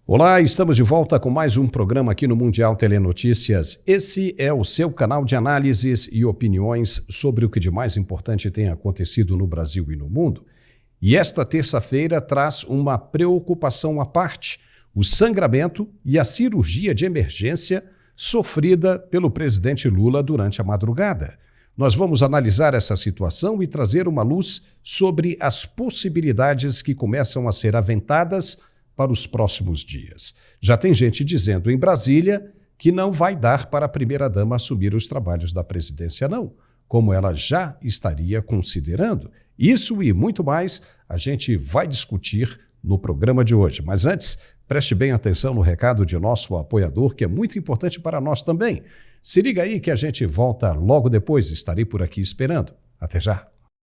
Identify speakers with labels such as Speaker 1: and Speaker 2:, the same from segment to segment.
Speaker 1: Olá, estamos de volta com mais um programa aqui no Mundial Telenotícias. Esse é o seu canal de análises e opiniões sobre o que de mais importante tem acontecido no Brasil e no mundo. E esta terça-feira traz uma preocupação à parte: o sangramento e a cirurgia de emergência sofrida pelo presidente Lula durante a madrugada. Nós vamos analisar essa situação e trazer uma luz sobre as possibilidades que começam a ser aventadas para os próximos dias. Já tem gente dizendo em Brasília que não vai dar para a primeira-dama assumir os trabalhos da presidência, não, como ela já estaria considerando. Isso e muito mais a gente vai discutir no programa de hoje. Mas antes, preste bem atenção no recado de nosso apoiador, que é muito importante para nós também. Se liga aí que a gente volta logo depois, estarei por aqui esperando. Até já!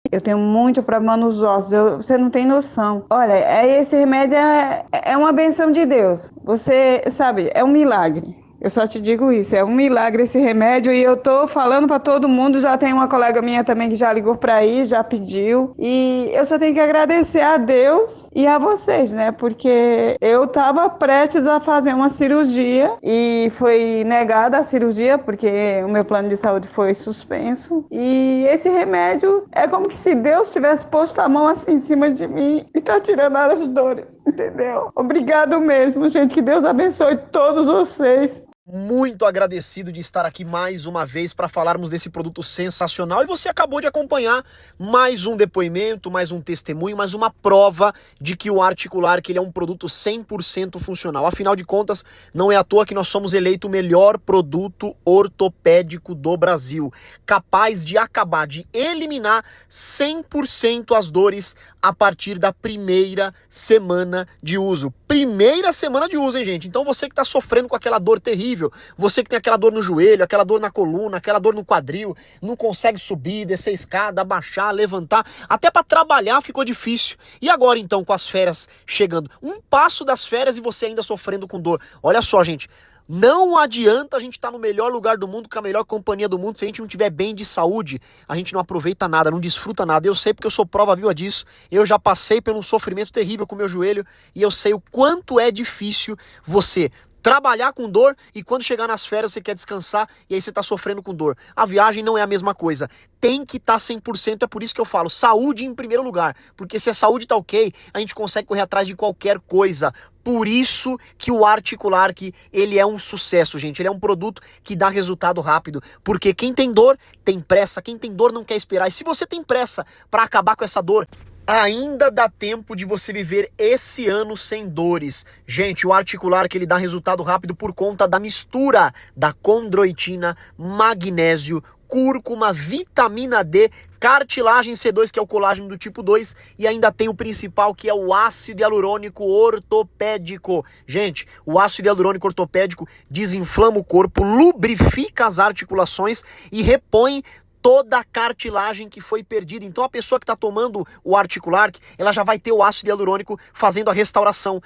Speaker 2: Eu tenho muito problema nos ossos, você não tem noção. Olha, esse remédio é uma benção de Deus. Você sabe, é um milagre. Eu só te digo isso, é um milagre esse remédio e eu tô falando pra todo mundo. Já tem uma colega minha também que já ligou pra aí, já pediu. E eu só tenho que agradecer a Deus e a vocês, né? Porque eu tava prestes a fazer uma cirurgia e foi negada a cirurgia porque o meu plano de saúde foi suspenso. E esse remédio é como se Deus tivesse posto a mão assim em cima de mim e tá tirando as dores, entendeu? Obrigado mesmo, gente. Que Deus abençoe todos vocês.
Speaker 3: Muito agradecido de estar aqui mais uma vez para falarmos desse produto sensacional. E você acabou de acompanhar mais um depoimento, mais um testemunho, mais uma prova de que o Articular que ele é um produto 100% funcional. Afinal de contas, não é à toa que nós somos eleito o melhor produto ortopédico do Brasil, capaz de acabar, de eliminar 100% as dores a partir da primeira semana de uso. Primeira semana de uso, hein, gente? Então você que está sofrendo com aquela dor terrível, você que tem aquela dor no joelho, aquela dor na coluna, aquela dor no quadril, não consegue subir, descer a escada, abaixar, levantar, até para trabalhar ficou difícil. E agora então com as férias chegando, um passo das férias e você ainda sofrendo com dor. Olha só, gente, não adianta a gente estar no melhor lugar do mundo, com a melhor companhia do mundo, se a gente não tiver bem de saúde, a gente não aproveita nada, não desfruta nada. Eu sei porque eu sou prova viva disso, eu já passei por um sofrimento terrível com o meu joelho e eu sei o quanto é difícil você trabalhar com dor e quando chegar nas férias você quer descansar e aí você tá sofrendo com dor. A viagem não é a mesma coisa. Tem que estar 100%, é por isso que eu falo, saúde em primeiro lugar. Porque se a saúde tá ok, a gente consegue correr atrás de qualquer coisa. Por isso que o Articular, que ele é um sucesso, gente. Ele é um produto que dá resultado rápido. Porque quem tem dor, tem pressa. Quem tem dor não quer esperar. E se você tem pressa para acabar com essa dor, ainda dá tempo de você viver esse ano sem dores. Gente, o Articular que ele dá resultado rápido por conta da mistura da condroitina, magnésio, cúrcuma, vitamina D, cartilagem C2, que é o colágeno do tipo 2, e ainda tem o principal, que é o ácido hialurônico ortopédico. Gente, o ácido hialurônico ortopédico desinflama o corpo, lubrifica as articulações e repõe toda a cartilagem que foi perdida. Então a pessoa que está tomando o Articular, ela já vai ter o ácido hialurônico fazendo a restauração,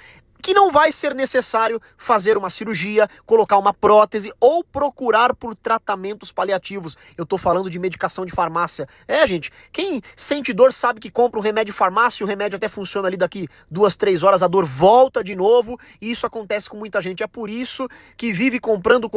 Speaker 3: que não vai ser necessário fazer uma cirurgia, colocar uma prótese ou procurar por tratamentos paliativos. Eu tô falando de medicação de farmácia. Gente, quem sente dor sabe que compra um remédio de farmácia, o remédio até funciona ali daqui 2, 3 horas, a dor volta de novo, e isso acontece com muita gente. É por isso que vive comprando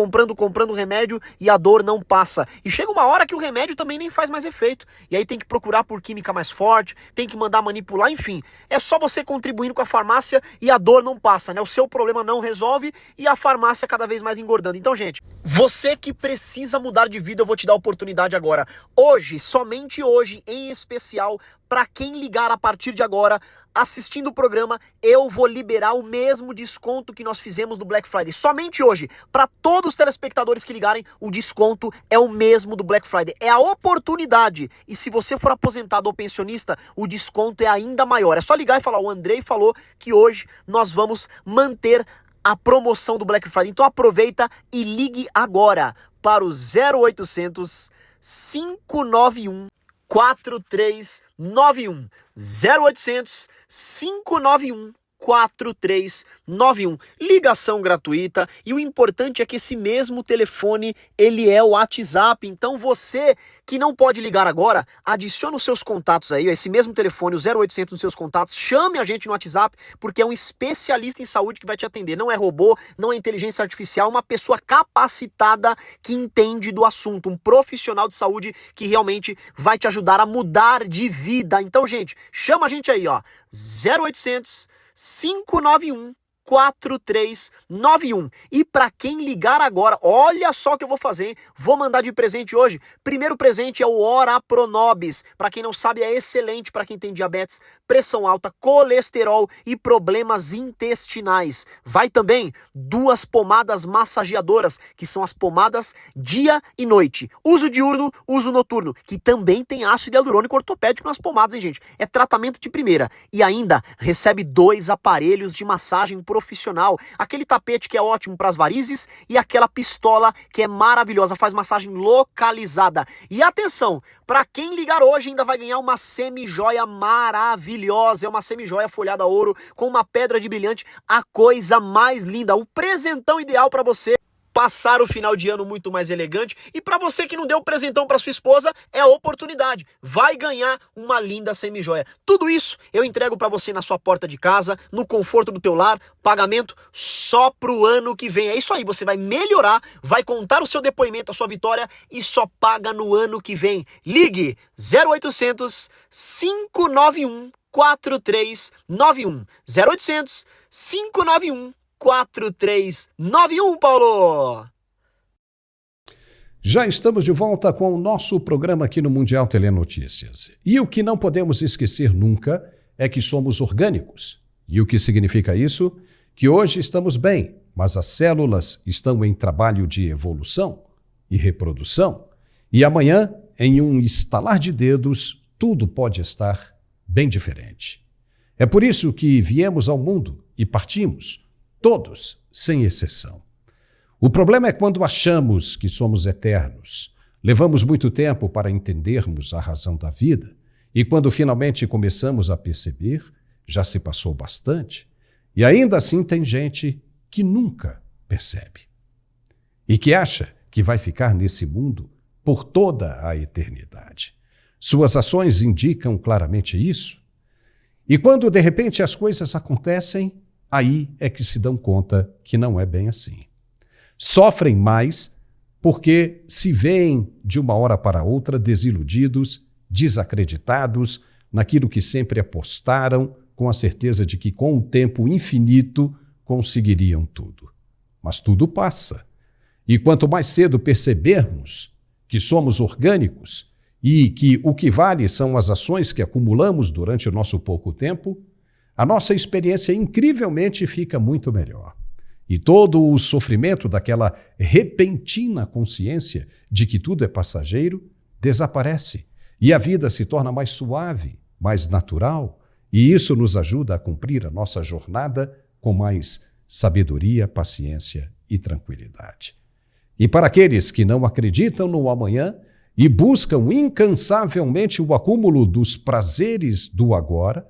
Speaker 3: remédio e a dor não passa. E chega uma hora que o remédio também nem faz mais efeito. E aí tem que procurar por química mais forte, tem que mandar manipular, enfim. É só você contribuindo com a farmácia e a dor não passa, né? O seu problema não resolve e a farmácia cada vez mais engordando. Então, gente, você que precisa mudar de vida, eu vou te dar a oportunidade agora. Hoje, somente hoje, em especial, para quem ligar a partir de agora, assistindo o programa, eu vou liberar o mesmo desconto que nós fizemos no Black Friday. Somente hoje, para todos os telespectadores que ligarem, o desconto é o mesmo do Black Friday. É a oportunidade. E se você for aposentado ou pensionista, o desconto é ainda maior. É só ligar e falar, o Andrei falou que hoje nós vamos manter a promoção do Black Friday. Então aproveita e ligue agora para o 0800 591 4391 0800 591 4391. Ligação gratuita, e o importante é que esse mesmo telefone, ele é o WhatsApp. Então você que não pode ligar agora, adiciona os seus contatos aí, esse mesmo telefone, o 0800 nos seus contatos, chame a gente no WhatsApp, porque é um especialista em saúde que vai te atender. Não é robô, não é inteligência artificial, uma pessoa capacitada que entende do assunto, um profissional de saúde que realmente vai te ajudar a mudar de vida. Então, gente, chama a gente aí, ó, 0800 591 4391. E para quem ligar agora, olha só o que eu vou fazer, hein? Vou mandar de presente hoje. Primeiro presente é o Ora Pronobis. Para quem não sabe, é excelente para quem tem diabetes, pressão alta, colesterol e problemas intestinais. Vai também 2 pomadas massageadoras, que são as pomadas dia e noite. Uso diurno, uso noturno, que também tem ácido hialurônico ortopédico nas pomadas, hein, gente? É tratamento de primeira. E ainda recebe 2 aparelhos de massagem profissional, aquele tapete que é ótimo para as varizes e aquela pistola que é maravilhosa, faz massagem localizada. E atenção, para quem ligar hoje ainda vai ganhar uma semi-joia maravilhosa, é uma semi-joia folhada a ouro com uma pedra de brilhante, a coisa mais linda, o presentão ideal para você passar o final de ano muito mais elegante. E para você que não deu presentão para sua esposa, é a oportunidade. Vai ganhar uma linda semi-joia. Tudo isso eu entrego para você na sua porta de casa, no conforto do teu lar, pagamento só pro ano que vem. É isso aí, você vai melhorar, vai contar o seu depoimento, a sua vitória e só paga no ano que vem. Ligue 0800 591 4391. 0800 591 4391, Paulo!
Speaker 1: Já estamos de volta com o nosso programa aqui no Mundial Telenotícias. E o que não podemos esquecer nunca é que somos orgânicos. E o que significa isso? Que hoje estamos bem, mas as células estão em trabalho de evolução e reprodução. E amanhã, em um estalar de dedos, tudo pode estar bem diferente. É por isso que viemos ao mundo e partimos. Todos, sem exceção. O problema é quando achamos que somos eternos. Levamos muito tempo para entendermos a razão da vida e quando finalmente começamos a perceber, já se passou bastante. E ainda assim tem gente que nunca percebe e que acha que vai ficar nesse mundo por toda a eternidade. Suas ações indicam claramente isso. E quando de repente as coisas acontecem, aí é que se dão conta que não é bem assim. Sofrem mais porque se veem de uma hora para outra desiludidos, desacreditados naquilo que sempre apostaram, com a certeza de que com o tempo infinito conseguiriam tudo. Mas tudo passa. E quanto mais cedo percebermos que somos orgânicos e que o que vale são as ações que acumulamos durante o nosso pouco tempo, a nossa experiência incrivelmente fica muito melhor. E todo o sofrimento daquela repentina consciência de que tudo é passageiro desaparece. E a vida se torna mais suave, mais natural. E isso nos ajuda a cumprir a nossa jornada com mais sabedoria, paciência e tranquilidade. E para aqueles que não acreditam no amanhã e buscam incansavelmente o acúmulo dos prazeres do agora,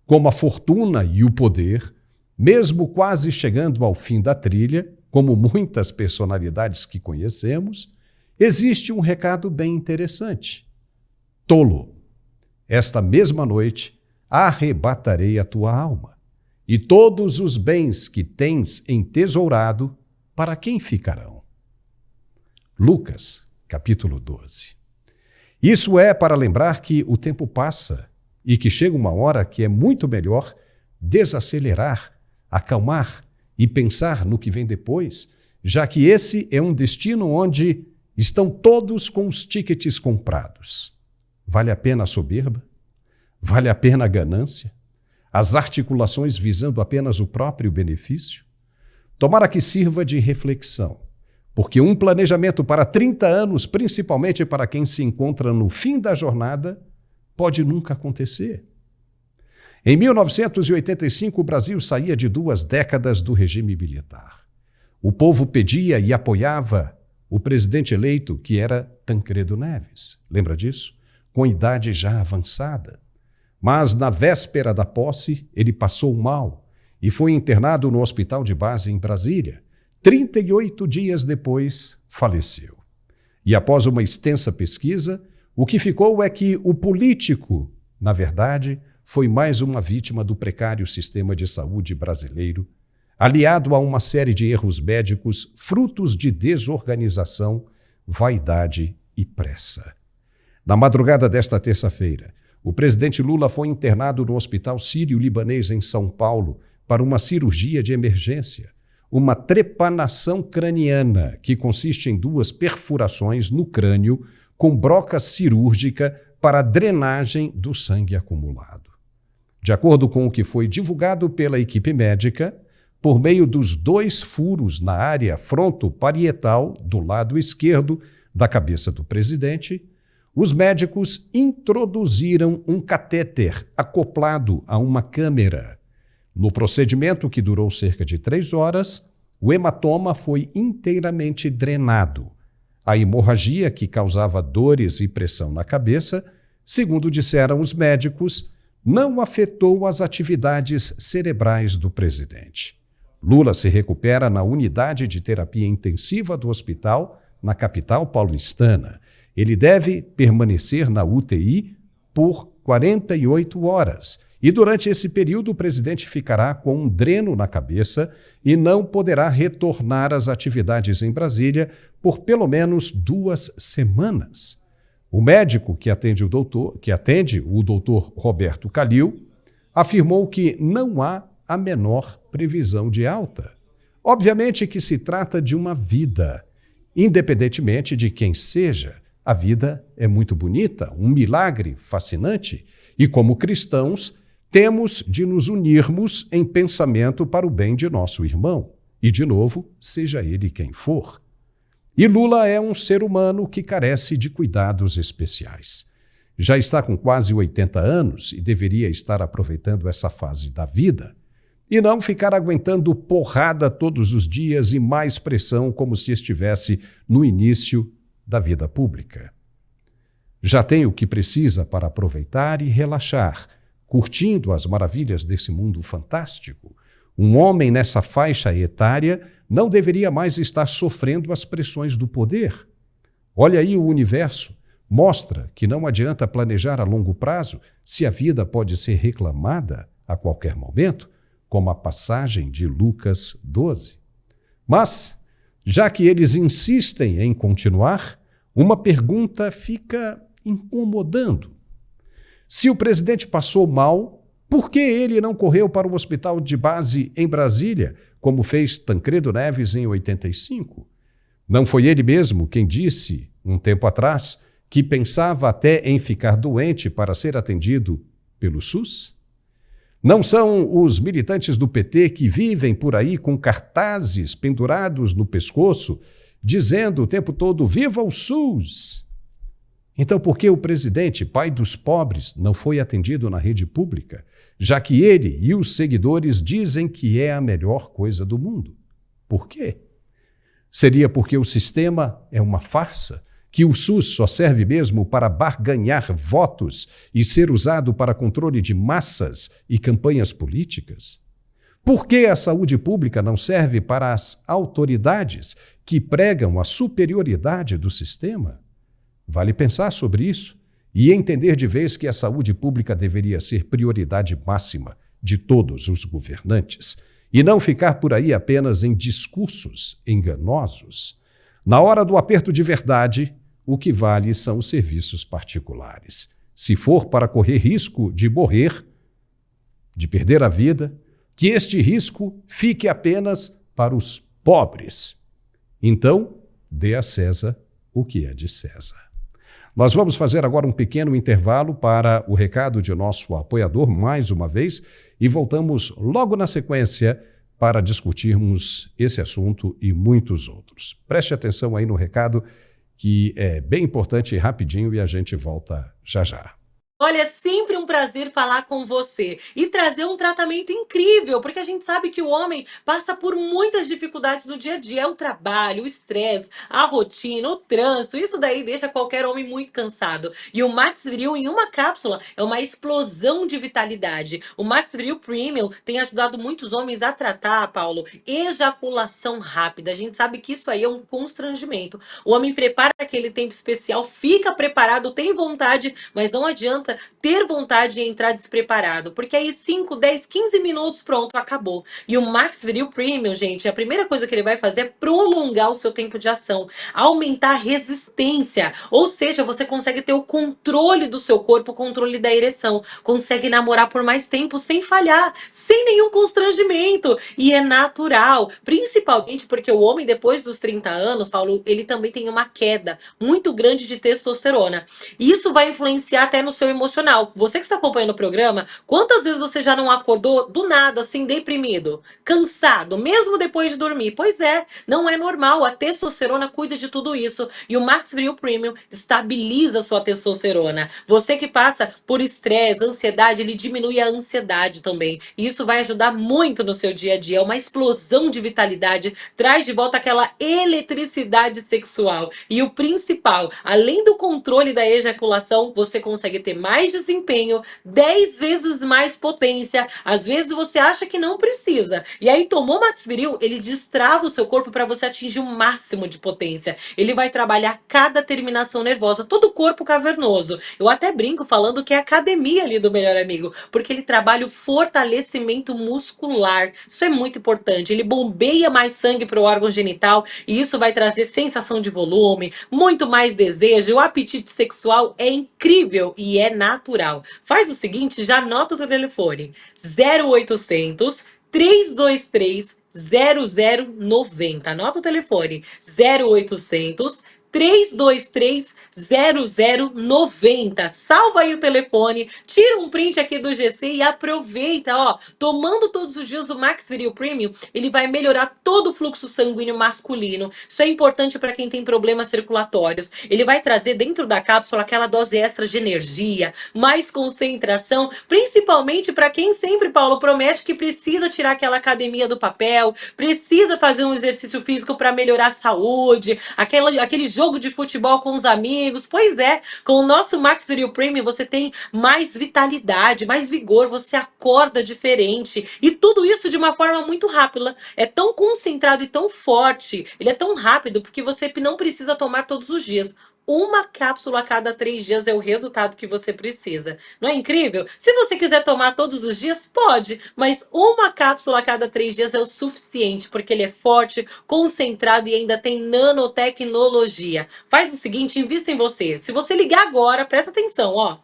Speaker 1: como a fortuna e o poder, mesmo quase chegando ao fim da trilha, como muitas personalidades que conhecemos, existe um recado bem interessante. Tolo, esta mesma noite arrebatarei a tua alma, e todos os bens que tens entesourado, para quem ficarão? Lucas, capítulo 12. Isso é para lembrar que o tempo passa, e que chega uma hora que é muito melhor desacelerar, acalmar e pensar no que vem depois, já que esse é um destino onde estão todos com os tickets comprados. Vale a pena a soberba? Vale a pena a ganância? As articulações visando apenas o próprio benefício? Tomara que sirva de reflexão, porque um planejamento para 30 anos, principalmente para quem se encontra no fim da jornada, pode nunca acontecer. Em 1985, o Brasil saía de 2 décadas do regime militar. O povo pedia e apoiava o presidente eleito, que era Tancredo Neves. Lembra disso? Com idade já avançada. Mas, na véspera da posse, ele passou mal e foi internado no hospital de base em Brasília. 38 dias depois, faleceu. E após uma extensa pesquisa, o que ficou é que o político, na verdade, foi mais uma vítima do precário sistema de saúde brasileiro, aliado a uma série de erros médicos frutos de desorganização, vaidade e pressa. Na madrugada desta terça-feira, o presidente Lula foi internado no Hospital Sírio-Libanês em São Paulo para uma cirurgia de emergência, uma trepanação craniana que consiste em 2 perfurações no crânio com broca cirúrgica para a drenagem do sangue acumulado. De acordo com o que foi divulgado pela equipe médica, por meio dos 2 furos na área frontoparietal do lado esquerdo da cabeça do presidente, os médicos introduziram um catéter acoplado a uma câmera. No procedimento, que durou cerca de 3 horas, o hematoma foi inteiramente drenado. A hemorragia, que causava dores e pressão na cabeça, segundo disseram os médicos, não afetou as atividades cerebrais do presidente. Lula se recupera na unidade de terapia intensiva do hospital, na capital paulistana. Ele deve permanecer na UTI por 48 horas. E durante esse período, o presidente ficará com um dreno na cabeça e não poderá retornar às atividades em Brasília por pelo menos 2 semanas. O médico que atende o doutor Roberto Calil afirmou que não há a menor previsão de alta. Obviamente que se trata de uma vida. Independentemente de quem seja, a vida é muito bonita, um milagre fascinante, e como cristãos, temos de nos unirmos em pensamento para o bem de nosso irmão, e de novo, seja ele quem for. E Lula é um ser humano que carece de cuidados especiais. Já está com quase 80 anos e deveria estar aproveitando essa fase da vida e não ficar aguentando porrada todos os dias e mais pressão como se estivesse no início da vida pública. Já tem o que precisa para aproveitar e relaxar, curtindo as maravilhas desse mundo fantástico. Um homem nessa faixa etária não deveria mais estar sofrendo as pressões do poder. Olha aí o universo. Mostra que não adianta planejar a longo prazo se a vida pode ser reclamada a qualquer momento, como a passagem de Lucas 12. Mas, já que eles insistem em continuar, uma pergunta fica incomodando. Se o presidente passou mal, por que ele não correu para o hospital de base em Brasília, como fez Tancredo Neves em 85? Não foi ele mesmo quem disse, um tempo atrás, que pensava até em ficar doente para ser atendido pelo SUS? Não são os militantes do PT que vivem por aí com cartazes pendurados no pescoço, dizendo o tempo todo, viva o SUS! Então, por que o presidente, pai dos pobres, não foi atendido na rede pública, já que ele e os seguidores dizem que é a melhor coisa do mundo? Por quê? Seria porque o sistema é uma farsa? Que o SUS só serve mesmo para barganhar votos e ser usado para controle de massas e campanhas políticas? Por que a saúde pública não serve para as autoridades que pregam a superioridade do sistema? Vale pensar sobre isso e entender de vez que a saúde pública deveria ser prioridade máxima de todos os governantes e não ficar por aí apenas em discursos enganosos. Na hora do aperto de verdade, o que vale são os serviços particulares. Se for para correr risco de morrer, de perder a vida, que este risco fique apenas para os pobres. Então, dê a César o que é de César. Nós vamos fazer agora um pequeno intervalo para o recado de nosso apoiador, mais uma vez, e voltamos logo na sequência para discutirmos esse assunto e muitos outros. Preste atenção aí no recado, que é bem importante e rapidinho, e a gente volta já já.
Speaker 4: Olha, é sempre um prazer falar com você e trazer um tratamento incrível, porque a gente sabe que o homem passa por muitas dificuldades no dia a dia. É o trabalho, o estresse, a rotina, o trânsito, isso daí deixa qualquer homem muito cansado. E o Max Viril em uma cápsula é uma explosão de vitalidade. O Max Viril Premium tem ajudado muitos homens a tratar, Paulo, ejaculação rápida. A gente sabe que isso aí é um constrangimento. O homem prepara aquele tempo especial, fica preparado, tem vontade, mas não adianta ter vontade de entrar despreparado, porque aí 5, 10, 15 minutos, pronto, acabou. E o Max Viril Premium, gente, a primeira coisa que ele vai fazer é prolongar o seu tempo de ação, aumentar a resistência, ou seja, você consegue ter o controle do seu corpo, o controle da ereção, consegue namorar por mais tempo sem falhar, sem nenhum constrangimento, e é natural, principalmente porque o homem depois dos 30 anos, Paulo, ele também tem uma queda muito grande de testosterona. Isso vai influenciar até no seu emocional. Você que está acompanhando o programa, quantas vezes você já não acordou do nada, assim, deprimido, cansado, mesmo depois de dormir? Pois é, não é normal. A testosterona cuida de tudo isso. E o Max Viril Premium estabiliza a sua testosterona. Você que passa por estresse, ansiedade, ele diminui a ansiedade também. E isso vai ajudar muito no seu dia a dia. É uma explosão de vitalidade, traz de volta aquela eletricidade sexual. E o principal, além do controle da ejaculação, você consegue ter mais desempenho, 10 vezes mais potência. Às vezes você acha que não precisa. E aí tomou Max Viril, ele destrava o seu corpo para você atingir o máximo de potência. Ele vai trabalhar cada terminação nervosa, todo o corpo cavernoso. Eu até brinco falando que é a academia ali do Melhor Amigo, porque ele trabalha o fortalecimento muscular. Isso é muito importante. Ele bombeia mais sangue para o órgão genital e isso vai trazer sensação de volume, muito mais desejo. O apetite sexual é incrível e é natural. Faz o seguinte, já anota o seu telefone: 0800 323 0090. Anota o telefone: 0800 323 0090. Salva aí o telefone, tira um print aqui do GC e aproveita, ó. Tomando todos os dias o Max Viril Premium, ele vai melhorar todo o fluxo sanguíneo masculino. Isso é importante para quem tem problemas circulatórios. Ele vai trazer dentro da cápsula aquela dose extra de energia, mais concentração, principalmente para quem sempre, Paulo, promete que precisa tirar aquela academia do papel, precisa fazer um exercício físico para melhorar a saúde, aquele jogo de futebol com os amigos. Pois é, com o nosso Max Viril Premium você tem mais vitalidade, mais vigor, você acorda diferente. E tudo isso de uma forma muito rápida. É tão concentrado e tão forte, ele é tão rápido porque você não precisa tomar todos os dias. Uma cápsula a cada 3 dias é o resultado que você precisa. Não é incrível? Se você quiser tomar todos os dias, pode, mas uma cápsula a cada 3 dias é o suficiente, porque ele é forte, concentrado e ainda tem nanotecnologia. Faz o seguinte, invista em você. Se você ligar agora, presta atenção, ó.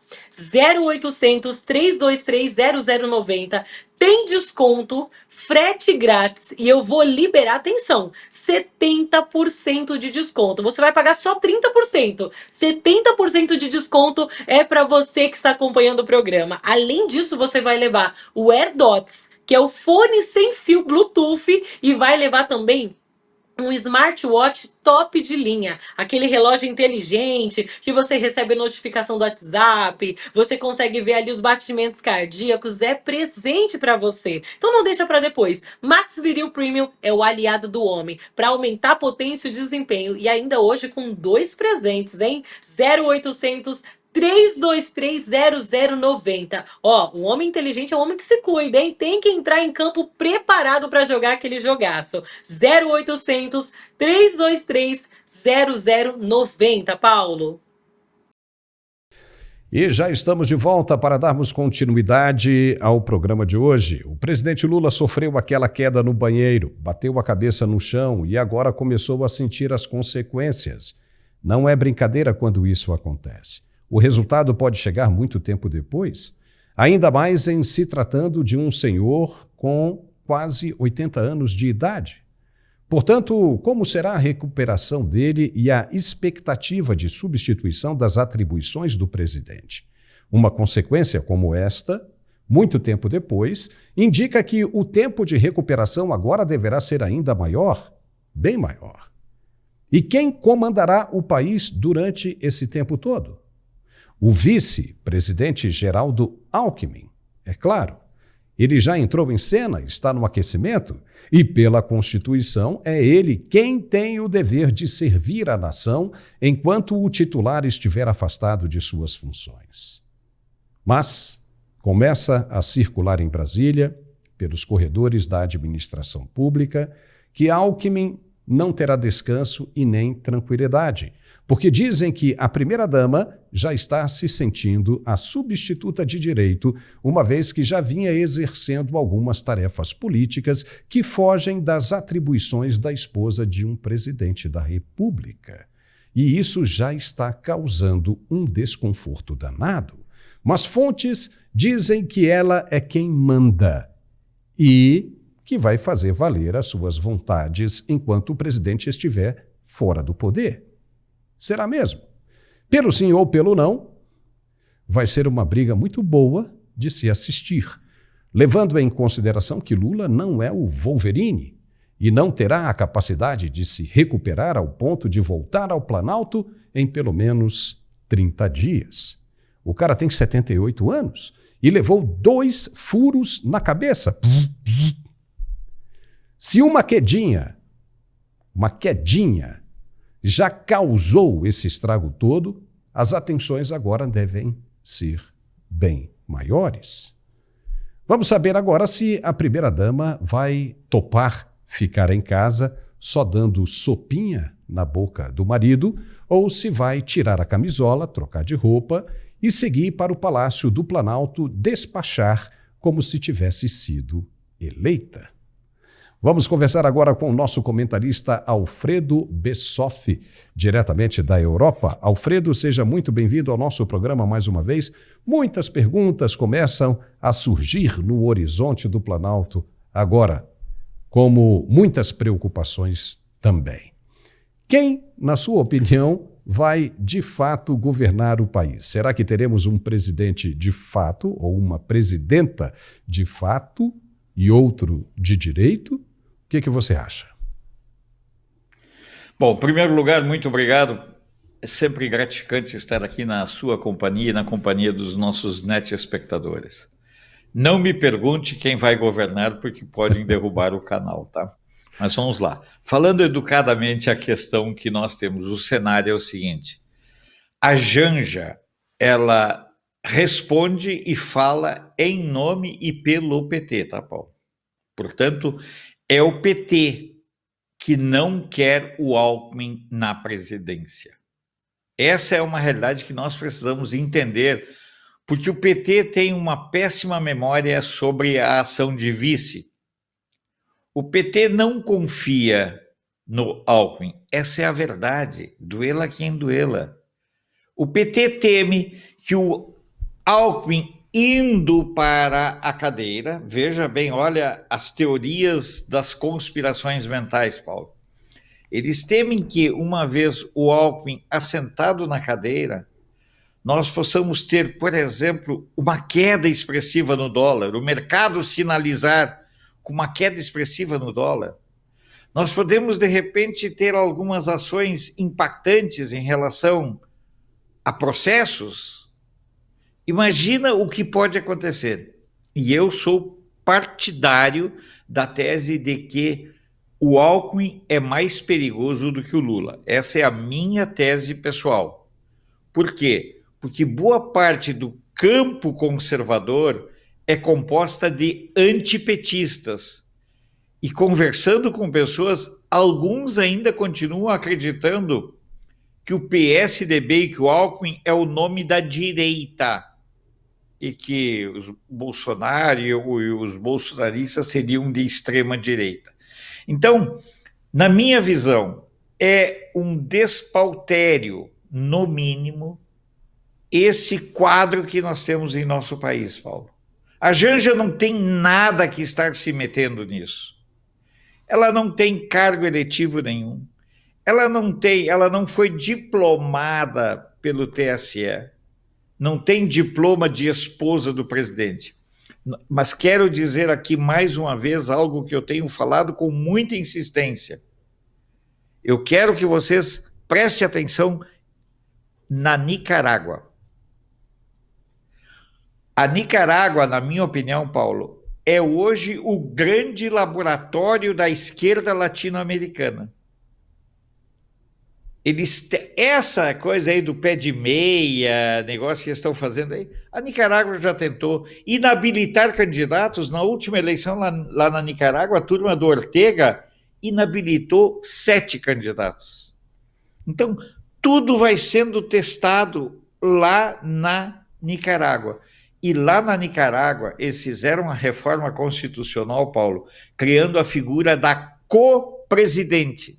Speaker 4: 0800 323 0090. Tem desconto, frete grátis e eu vou liberar, atenção, 70% de desconto. Você vai pagar só 30%. 70% de desconto é para você que está acompanhando o programa. Além disso, você vai levar o AirDots, que é o fone sem fio Bluetooth, e vai levar também um smartwatch top de linha, aquele relógio inteligente que você recebe notificação do WhatsApp, você consegue ver ali os batimentos cardíacos, é presente para você. Então não deixa para depois. Max Viril Premium é o aliado do homem para aumentar a potência e o desempenho, e ainda hoje com 2 presentes, hein? 0800 323 0090. Ó, um homem inteligente é um homem que se cuida, hein? Tem que entrar em campo preparado para jogar aquele jogaço. 0800 323 0090, Paulo.
Speaker 1: E já estamos de volta para darmos continuidade ao programa de hoje. O presidente Lula sofreu aquela queda no banheiro, bateu a cabeça no chão e agora começou a sentir as consequências. Não é brincadeira quando isso acontece. O resultado pode chegar muito tempo depois, ainda mais em se tratando de um senhor com quase 80 anos de idade. Portanto, como será a recuperação dele e a expectativa de substituição das atribuições do presidente? Uma consequência como esta, muito tempo depois, indica que o tempo de recuperação agora deverá ser ainda maior, bem maior. E quem comandará o país durante esse tempo todo? O vice-presidente Geraldo Alckmin, é claro, ele já entrou em cena, está no aquecimento, e pela Constituição é ele quem tem o dever de servir a nação enquanto o titular estiver afastado de suas funções. Mas começa a circular em Brasília, pelos corredores da administração pública, que Alckmin não terá descanso e nem tranquilidade, porque dizem que a primeira-dama já está se sentindo a substituta de direito, uma vez que já vinha exercendo algumas tarefas políticas que fogem das atribuições da esposa de um presidente da República. E isso já está causando um desconforto danado. Mas fontes dizem que ela é quem manda e que vai fazer valer as suas vontades enquanto o presidente estiver fora do poder. Será mesmo? Pelo sim ou pelo não, vai ser uma briga muito boa de se assistir, levando em consideração que Lula não é o Wolverine e não terá a capacidade de se recuperar ao ponto de voltar ao Planalto em pelo menos 30 dias. O cara tem 78 anos e levou 2 furos na cabeça. Se uma quedinha já causou esse estrago todo, as atenções agora devem ser bem maiores. Vamos saber agora se a primeira-dama vai topar ficar em casa só dando sopinha na boca do marido ou se vai tirar a camisola, trocar de roupa e seguir para o Palácio do Planalto despachar como se tivesse sido eleita. Vamos conversar agora com o nosso comentarista Alfredo Bessoff, diretamente da Europa. Alfredo, seja muito bem-vindo ao nosso programa mais uma vez. Muitas perguntas começam a surgir no horizonte do Planalto agora, como muitas preocupações também. Quem, na sua opinião, vai de fato governar o país? Será que teremos um presidente de fato ou uma presidenta de fato e outro de direito? O que você acha?
Speaker 5: Bom, em primeiro lugar, muito obrigado. É sempre gratificante estar aqui na sua companhia e na companhia dos nossos net-espectadores. Não me pergunte quem vai governar, porque podem derrubar o canal, tá? Mas vamos lá. Falando educadamente, a questão que nós temos, o cenário é o seguinte. A Janja, ela responde e fala em nome e pelo PT, tá, Paulo? Portanto, é o PT que não quer o Alckmin na presidência. Essa é uma realidade que nós precisamos entender, porque o PT tem uma péssima memória sobre a ação de vice. O PT não confia no Alckmin. Essa é a verdade. Duela quem duela. O PT teme que o Alckmin indo para a cadeira, veja bem, olha as teorias das conspirações mentais, Paulo. Eles temem que, uma vez o Alckmin assentado na cadeira, nós possamos ter, por exemplo, uma queda expressiva no dólar, o mercado sinalizar com uma queda expressiva no dólar. Nós podemos, de repente, ter algumas ações impactantes em relação a processos. Imagina o que pode acontecer. E eu sou partidário da tese de que o Alckmin é mais perigoso do que o Lula. Essa é a minha tese pessoal. Por quê? Porque boa parte do campo conservador é composta de antipetistas. E conversando com pessoas, alguns ainda continuam acreditando que o PSDB e que o Alckmin é o nome da direita e que os Bolsonaro e os bolsonaristas seriam de extrema direita. Então, na minha visão, é um despautério, no mínimo, esse quadro que nós temos em nosso país, Paulo. A Janja não tem nada que estar se metendo nisso. Ela não tem cargo eletivo nenhum. Ela não foi diplomada pelo TSE. Não tem diploma de esposa do presidente. Mas quero dizer aqui mais uma vez algo que eu tenho falado com muita insistência. Eu quero que vocês prestem atenção na Nicarágua. A Nicarágua, na minha opinião, Paulo, é hoje o grande laboratório da esquerda latino-americana. Essa coisa aí do pé de meia, negócio que eles estão fazendo aí, a Nicarágua já tentou inabilitar candidatos. Na última eleição lá na Nicarágua, a turma do Ortega inabilitou 7 candidatos. Então, tudo vai sendo testado lá na Nicarágua. E lá na Nicarágua, eles fizeram a reforma constitucional, Paulo, criando a figura da co-presidente.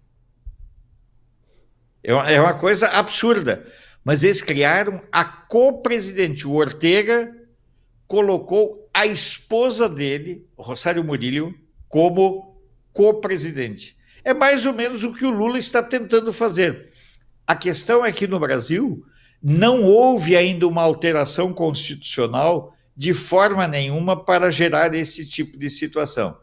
Speaker 5: É uma coisa absurda, mas eles criaram a co-presidente. O Ortega colocou a esposa dele, Rosário Murillo, como co-presidente. É mais ou menos o que o Lula está tentando fazer. A questão é que no Brasil não houve ainda uma alteração constitucional de forma nenhuma para gerar esse tipo de situação.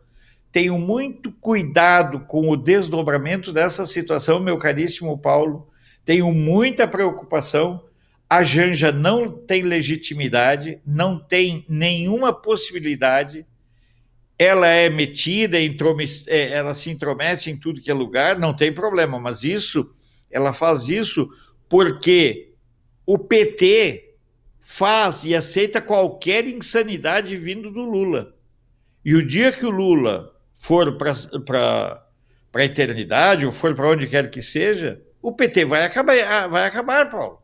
Speaker 5: Tenho muito cuidado com o desdobramento dessa situação, meu caríssimo Paulo. Tenho muita preocupação. A Janja não tem legitimidade, não tem nenhuma possibilidade. Ela é metida, ela se intromete em tudo que é lugar, não tem problema, mas ela faz isso porque o PT faz e aceita qualquer insanidade vindo do Lula. E o dia que o Lula for para a eternidade, ou for para onde quer que seja, o PT vai acabar, Paulo.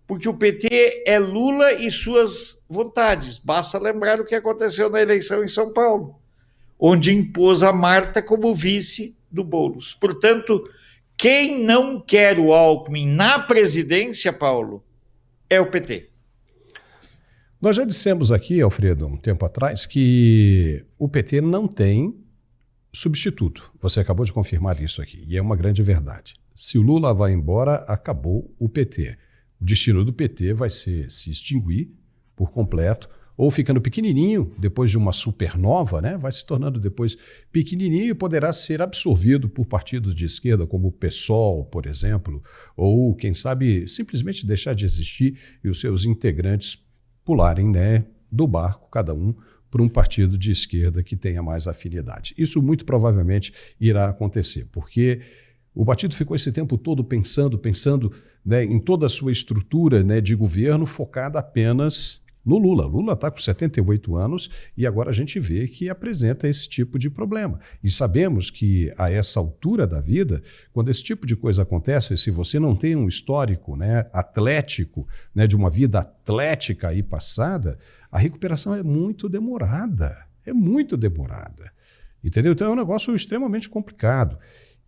Speaker 5: Porque o PT é Lula e suas vontades. Basta lembrar o que aconteceu na eleição em São Paulo, onde impôs a Marta como vice do Boulos. Portanto, quem não quer o Alckmin na presidência, Paulo, é o PT.
Speaker 1: Nós já dissemos aqui, Alfredo, um tempo atrás, que o PT não tem substituto. Você acabou de confirmar isso aqui, e é uma grande verdade. Se o Lula vai embora, acabou o PT. O destino do PT vai ser se extinguir por completo, ou ficando pequenininho, depois de uma supernova, né? Vai se tornando depois pequenininho e poderá ser absorvido por partidos de esquerda, como o PSOL, por exemplo, ou, quem sabe, simplesmente deixar de existir e os seus integrantes pularem, né, do barco, cada um, para um partido de esquerda que tenha mais afinidade. Isso muito provavelmente irá acontecer, porque o partido ficou esse tempo todo pensando, né, em toda a sua estrutura, né, de governo focada apenas no Lula. Lula está com 78 anos e agora a gente vê que apresenta esse tipo de problema. E sabemos que a essa altura da vida, quando esse tipo de coisa acontece, se você não tem um histórico, né, atlético, né, de uma vida atlética aí passada, a recuperação é muito demorada. É muito demorada. Entendeu? Então é um negócio extremamente complicado.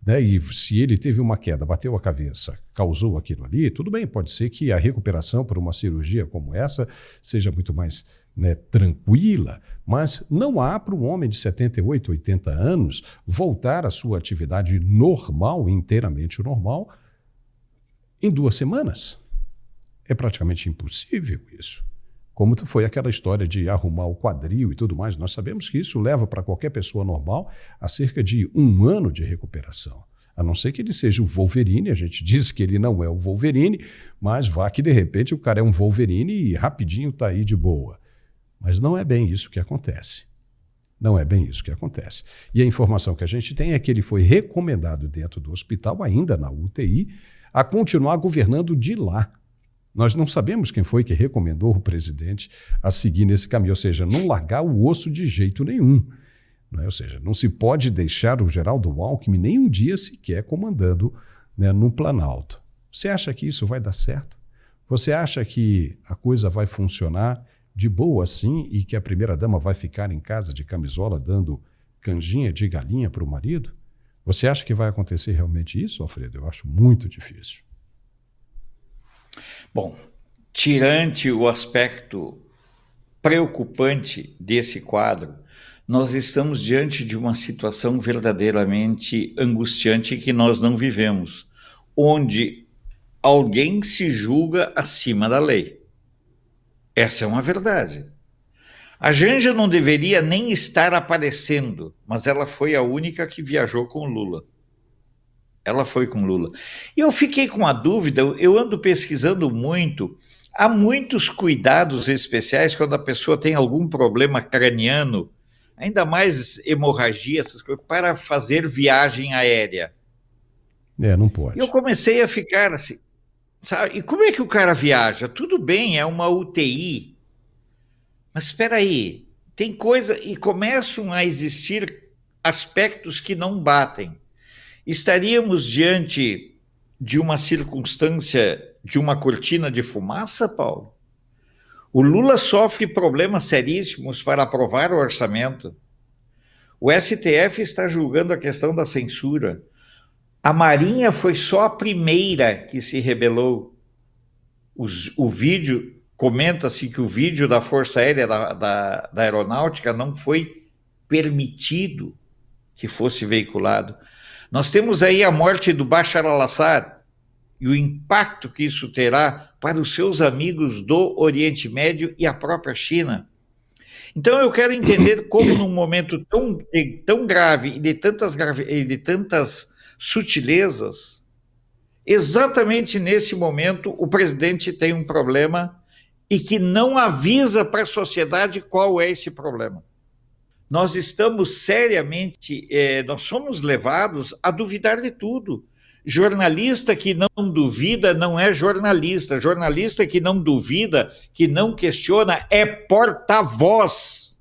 Speaker 1: Né? E se ele teve uma queda, bateu a cabeça, causou aquilo ali, tudo bem, pode ser que a recuperação por uma cirurgia como essa seja muito mais, né, tranquila, mas não há para um homem de 78, 80 anos voltar à sua atividade normal, inteiramente normal, em 2 semanas. É praticamente impossível isso. Como foi aquela história de arrumar o quadril e tudo mais, nós sabemos que isso leva para qualquer pessoa normal a cerca de 1 ano de recuperação. A não ser que ele seja o Wolverine, a gente diz que ele não é o Wolverine, mas vá que de repente o cara é um Wolverine e rapidinho está aí de boa. Mas não é bem isso que acontece. Não é bem isso que acontece. E a informação que a gente tem é que ele foi recomendado dentro do hospital, ainda na UTI, a continuar governando de lá. Nós não sabemos quem foi que recomendou o presidente a seguir nesse caminho, ou seja, não largar o osso de jeito nenhum. Não é? Ou seja, não se pode deixar o Geraldo Alckmin nem um dia sequer comandando, né, no Planalto. Você acha que isso vai dar certo? Você acha que a coisa vai funcionar de boa assim e que a primeira-dama vai ficar em casa de camisola dando canjinha de galinha para o marido? Você acha que vai acontecer realmente isso, Alfredo? Eu acho muito difícil.
Speaker 5: Bom, tirante o aspecto preocupante desse quadro, nós estamos diante de uma situação verdadeiramente angustiante que nós não vivemos, onde alguém se julga acima da lei. Essa é uma verdade. A Janja não deveria nem estar aparecendo, mas ela foi a única que viajou com o Lula. Ela foi com Lula. E eu fiquei com a dúvida, eu ando pesquisando muito, há muitos cuidados especiais quando a pessoa tem algum problema craniano, ainda mais hemorragia, essas coisas, para fazer viagem aérea.
Speaker 1: Não
Speaker 5: E eu
Speaker 1: pode.
Speaker 5: comecei a ficar assim, sabe? E como é que o cara viaja? Tudo bem, é uma UTI, mas espera aí, tem coisa, e começam a existir aspectos que não batem. Estaríamos diante de uma circunstância de uma cortina de fumaça, Paulo? O Lula sofre problemas seríssimos para aprovar o orçamento. O STF está julgando a questão da censura. A Marinha foi só a primeira que se rebelou. O vídeo, comenta-se que o vídeo da Força Aérea da Aeronáutica não foi permitido que fosse veiculado. Nós temos aí a morte do Bashar al-Assad e o impacto que isso terá para os seus amigos do Oriente Médio e a própria China. Então eu quero entender como num momento tão grave e de tantas sutilezas, exatamente nesse momento o presidente tem um problema e que não avisa para a sociedade qual é esse problema. Nós estamos seriamente, nós somos levados a duvidar de tudo. Jornalista que não duvida não é jornalista. Jornalista que não duvida, que não questiona, é porta-voz.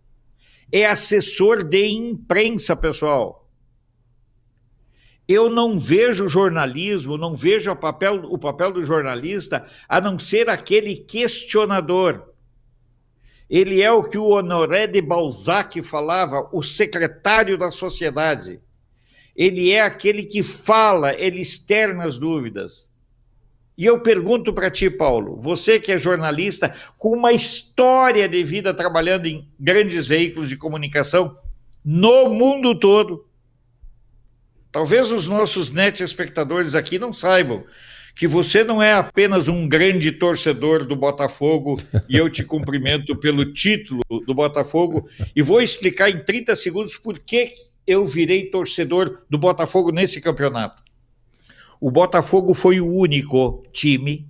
Speaker 5: É assessor de imprensa, pessoal. Eu não vejo jornalismo, não vejo o papel do jornalista a não ser aquele questionador. Ele é o que o Honoré de Balzac falava, o secretário da sociedade. Ele é aquele que fala, ele externa as dúvidas. E eu pergunto para ti, Paulo, você que é jornalista, com uma história de vida trabalhando em grandes veículos de comunicação no mundo todo, talvez os nossos net-espectadores aqui não saibam que você não é apenas um grande torcedor do Botafogo, e eu te cumprimento pelo título do Botafogo, e vou explicar em 30 segundos por que eu virei torcedor do Botafogo nesse campeonato. O Botafogo foi o único time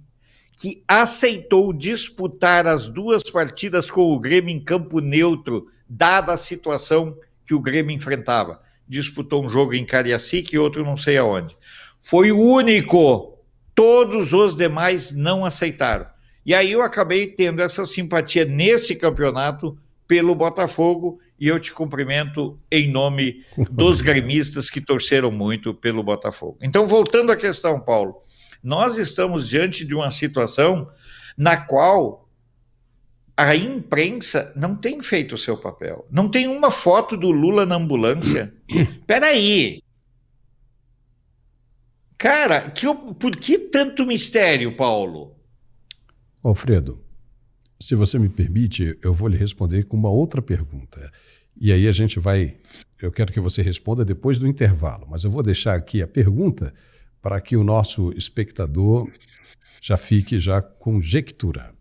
Speaker 5: que aceitou disputar as duas partidas com o Grêmio em campo neutro, dada a situação que o Grêmio enfrentava. Disputou um jogo em Cariacica e outro não sei aonde. Foi o único. Todos os demais não aceitaram. E aí eu acabei tendo essa simpatia nesse campeonato pelo Botafogo, e eu te cumprimento em nome dos gremistas que torceram muito pelo Botafogo. Então, voltando à questão, Paulo, nós estamos diante de uma situação na qual a imprensa não tem feito o seu papel. Não tem uma foto do Lula na ambulância. Peraí. Cara, por que tanto mistério, Paulo?
Speaker 1: Alfredo, se você me permite, eu vou lhe responder com uma outra pergunta. E aí eu quero que você responda depois do intervalo, mas eu vou deixar aqui a pergunta para que o nosso espectador já fique conjecturando.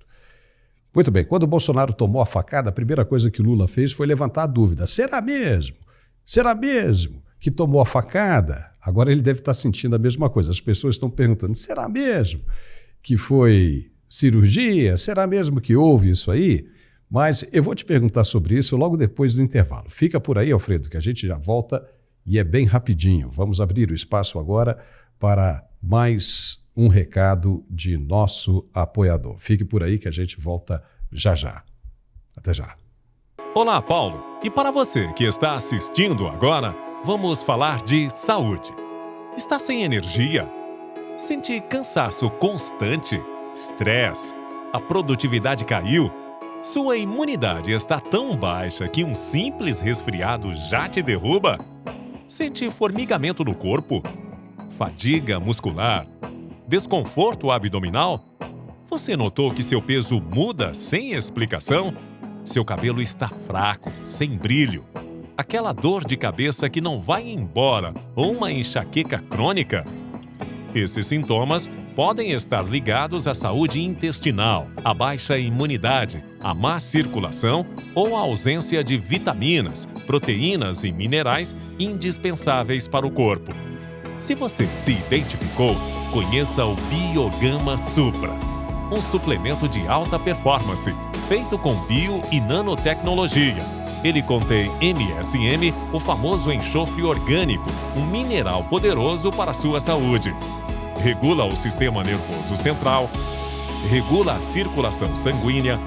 Speaker 1: Muito bem, quando o Bolsonaro tomou a facada, a primeira coisa que o Lula fez foi levantar a dúvida. Será mesmo? Será mesmo que tomou a facada? Agora ele deve estar sentindo a mesma coisa. As pessoas estão perguntando, será mesmo que foi cirurgia? Será mesmo que houve isso aí? Mas eu vou te perguntar sobre isso logo depois do intervalo. Fica por aí, Alfredo, que a gente já volta e é bem rapidinho. Vamos abrir o espaço agora para mais um recado de nosso apoiador. Fique por aí que a gente volta já já. Até já.
Speaker 6: Olá, Paulo. E para você que está assistindo agora, vamos falar de saúde. Está sem energia? Sente cansaço constante? Estresse? A produtividade caiu? Sua imunidade está tão baixa que um simples resfriado já te derruba? Sente formigamento no corpo? Fadiga muscular? Desconforto abdominal? Você notou que seu peso muda sem explicação? Seu cabelo está fraco, sem brilho? Aquela dor de cabeça que não vai embora ou uma enxaqueca crônica? Esses sintomas podem estar ligados à saúde intestinal, à baixa imunidade, à má circulação ou à ausência de vitaminas, proteínas e minerais indispensáveis para o corpo. Se você se identificou, conheça o Biogama Supra, um suplemento de alta performance, feito com bio e nanotecnologia. Ele contém MSM, o famoso enxofre orgânico, um mineral poderoso para a sua saúde. Regula o sistema nervoso central, regula a circulação sanguínea,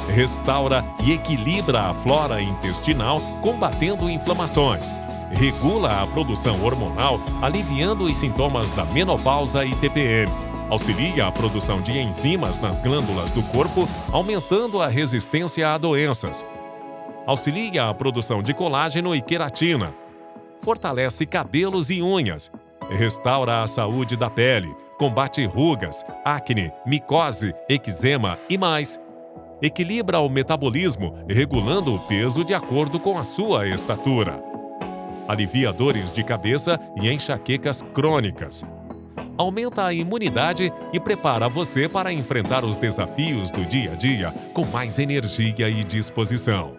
Speaker 6: restaura e equilibra a flora intestinal, combatendo inflamações. Regula a produção hormonal, aliviando os sintomas da menopausa e TPM. Auxilia a produção de enzimas nas glândulas do corpo, aumentando a resistência a doenças. Auxilia a produção de colágeno e queratina. Fortalece cabelos e unhas. Restaura a saúde da pele, combate rugas, acne, micose, eczema e mais. Equilibra o metabolismo, regulando o peso de acordo com a sua estatura. Alivia dores de cabeça e enxaquecas crônicas. Aumenta a imunidade e prepara você para enfrentar os desafios do dia a dia com mais energia e disposição.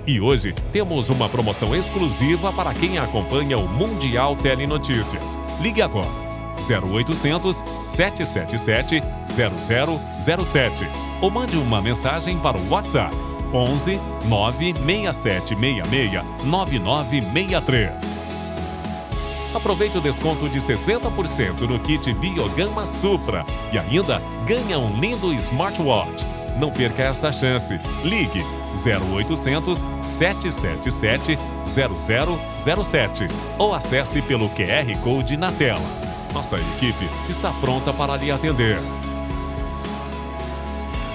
Speaker 6: E hoje temos uma promoção exclusiva para quem acompanha o Mundial Telenotícias. Ligue agora, 0800 777 0007 ou mande uma mensagem para o WhatsApp 11 96766 9963. Aproveite o desconto de 60% no kit Biogama Supra e ainda ganha um lindo smartwatch. Não perca esta chance. Ligue 0800 777 0007 ou acesse pelo QR Code na tela. Nossa equipe está pronta para lhe atender.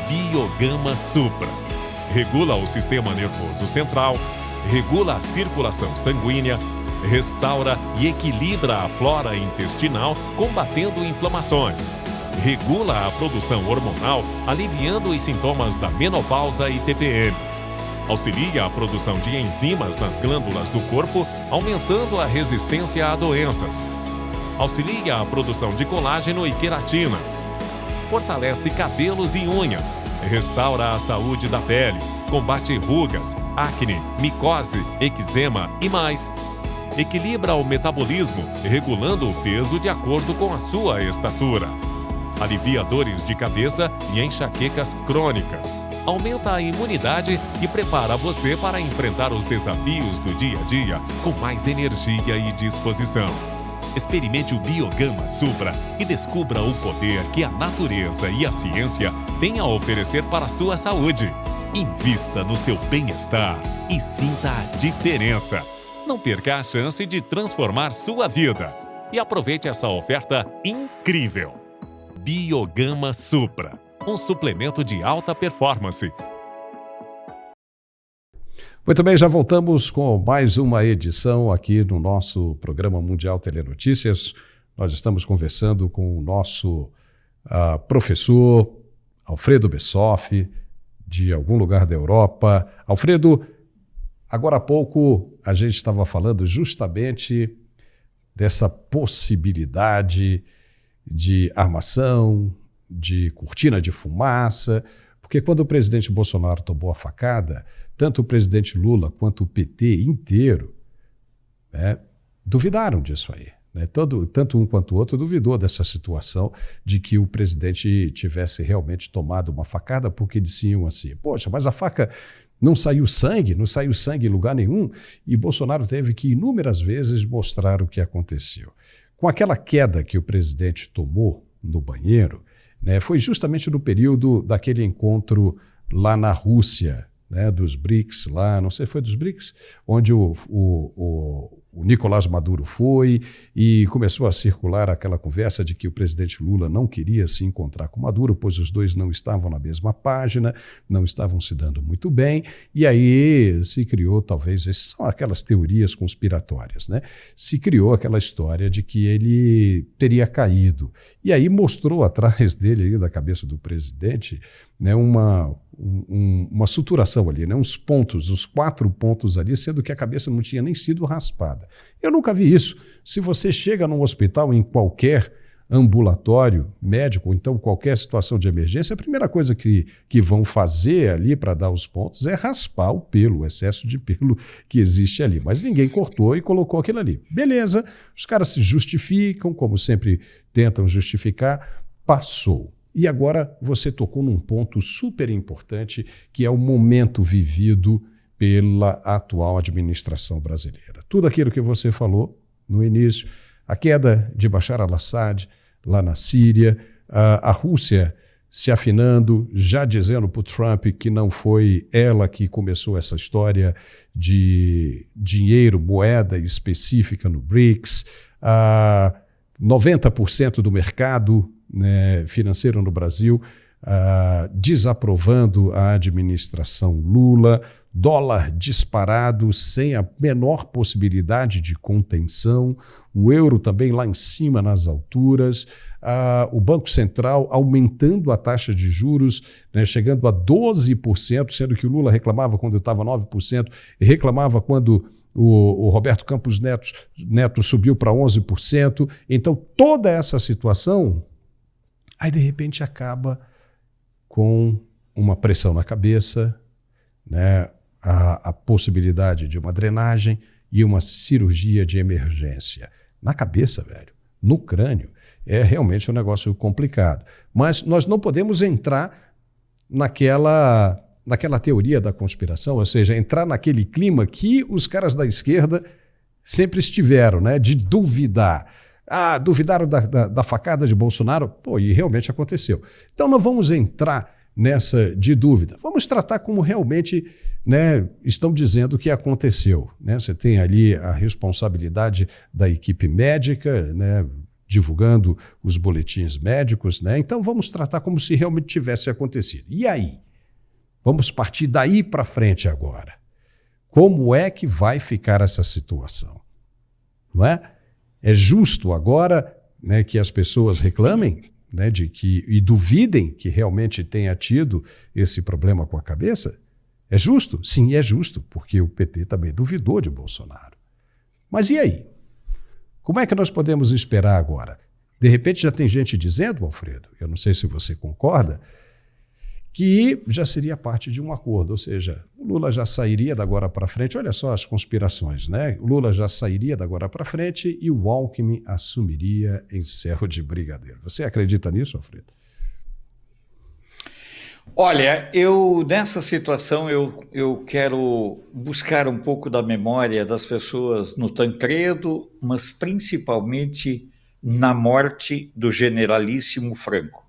Speaker 6: Biogama Supra. Regula o sistema nervoso central, regula a circulação sanguínea, restaura e equilibra a flora intestinal, combatendo inflamações. Regula a produção hormonal, aliviando os sintomas da menopausa e TPM. Auxilia a produção de enzimas nas glândulas do corpo, aumentando a resistência a doenças. Auxilia a produção de colágeno e queratina. Fortalece cabelos e unhas. Restaura a saúde da pele, combate rugas, acne, micose, eczema e mais. Equilibra o metabolismo, regulando o peso de acordo com a sua estatura. Alivia dores de cabeça e enxaquecas crônicas. Aumenta a imunidade e prepara você para enfrentar os desafios do dia a dia com mais energia e disposição. Experimente o Biogama Supra e descubra o poder que a natureza e a ciência têm a oferecer para a sua saúde. Invista no seu bem-estar e sinta a diferença. Não perca a chance de transformar sua vida. E aproveite essa oferta incrível. Biogama Supra, um suplemento de alta performance.
Speaker 1: Muito bem, já voltamos com mais uma edição aqui no nosso programa Mundial Telenotícias. Nós estamos conversando com o nosso professor Alfredo Bessoff, de algum lugar da Europa. Alfredo, agora há pouco a gente estava falando justamente dessa possibilidade de armação, de cortina de fumaça, porque quando o presidente Bolsonaro tomou a facada, tanto o presidente Lula quanto o PT inteiro, né, duvidaram disso aí. Né? Tanto um quanto o outro duvidou dessa situação de que o presidente tivesse realmente tomado uma facada, porque diziam assim, poxa, mas a faca não saiu sangue em lugar nenhum, e Bolsonaro teve que inúmeras vezes mostrar o que aconteceu. Com aquela queda que o presidente tomou no banheiro, né, foi justamente no período daquele encontro lá na Rússia, né, dos BRICS, lá, não sei, foi dos BRICS, onde o Nicolás Maduro foi e começou a circular aquela conversa de que o presidente Lula não queria se encontrar com Maduro, pois os dois não estavam na mesma página, não estavam se dando muito bem, e aí se criou, talvez, essas são aquelas teorias conspiratórias, né? Se criou aquela história de que ele teria caído, e aí mostrou atrás dele, ali, da cabeça do presidente, né, uma suturação ali, né, uns 4 pontos ali, sendo que a cabeça não tinha nem sido raspada. Eu nunca vi isso. Se você chega num hospital em qualquer ambulatório médico, ou então qualquer situação de emergência, a primeira coisa que vão fazer ali para dar os pontos é raspar o pelo, o excesso de pelo que existe ali. Mas ninguém cortou e colocou aquilo ali. Beleza, os caras se justificam, como sempre tentam justificar, passou. E agora você tocou num ponto super importante, que é o momento vivido pela atual administração brasileira. Tudo aquilo que você falou no início, a queda de Bashar al-Assad lá na Síria, a Rússia se afinando, já dizendo para o Trump que não foi ela que começou essa história de dinheiro, moeda específica no BRICS, 90% do mercado, né, financeiro no Brasil desaprovando a administração Lula, dólar disparado, sem a menor possibilidade de contenção, o euro também lá em cima nas alturas, o Banco Central aumentando a taxa de juros, né, chegando a 12%, sendo que o Lula reclamava quando estava 9%, e reclamava quando o Roberto Campos Neto subiu para 11%. Então, toda essa situação, aí de repente acaba com uma pressão na cabeça, né, a possibilidade de uma drenagem e uma cirurgia de emergência. Na cabeça, velho, no crânio, é realmente um negócio complicado. Mas nós não podemos entrar naquela teoria da conspiração, ou seja, entrar naquele clima que os caras da esquerda sempre estiveram, né, de duvidar. Duvidaram da facada de Bolsonaro? Pô, e realmente aconteceu. Então não vamos entrar nessa de dúvida. Vamos tratar como realmente, né, estão dizendo que aconteceu. Né? Você tem ali a responsabilidade da equipe médica, né, divulgando os boletins médicos. Né? Então vamos tratar como se realmente tivesse acontecido. E aí? Vamos partir daí para frente agora. Como é que vai ficar essa situação? Não é? É justo agora, né, que as pessoas reclamem, né, e duvidem que realmente tenha tido esse problema com a cabeça? É justo? Sim, é justo, porque o PT também duvidou de Bolsonaro. Mas e aí? Como é que nós podemos esperar agora? De repente já tem gente dizendo, Alfredo, eu não sei se você concorda, que já seria parte de um acordo, ou seja, o Lula já sairia da agora para frente, olha só as conspirações, né? O Lula já sairia da agora para frente e o Alckmin assumiria em Serra de Brigadeiro. Você acredita nisso, Alfredo?
Speaker 5: Olha, nessa situação eu quero buscar um pouco da memória das pessoas no Tancredo, mas principalmente na morte do generalíssimo Franco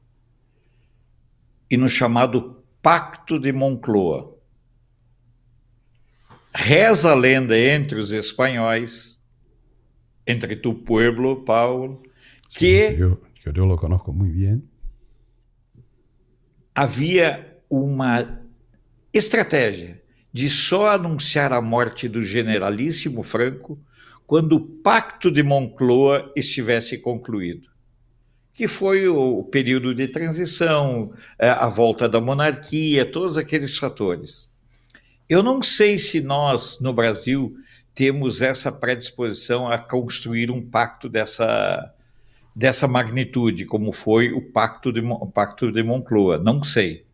Speaker 5: e no chamado Pacto de Moncloa. Reza a lenda entre os espanhóis, entre tu pueblo, Paulo, que
Speaker 1: eu lo conozco muy bien,
Speaker 5: havia uma estratégia de só anunciar a morte do generalíssimo Franco quando o Pacto de Moncloa estivesse concluído, que foi o período de transição, a volta da monarquia, todos aqueles fatores. Eu não sei se nós, no Brasil, temos essa predisposição a construir um pacto dessa magnitude, como foi o Pacto de Moncloa. Não sei.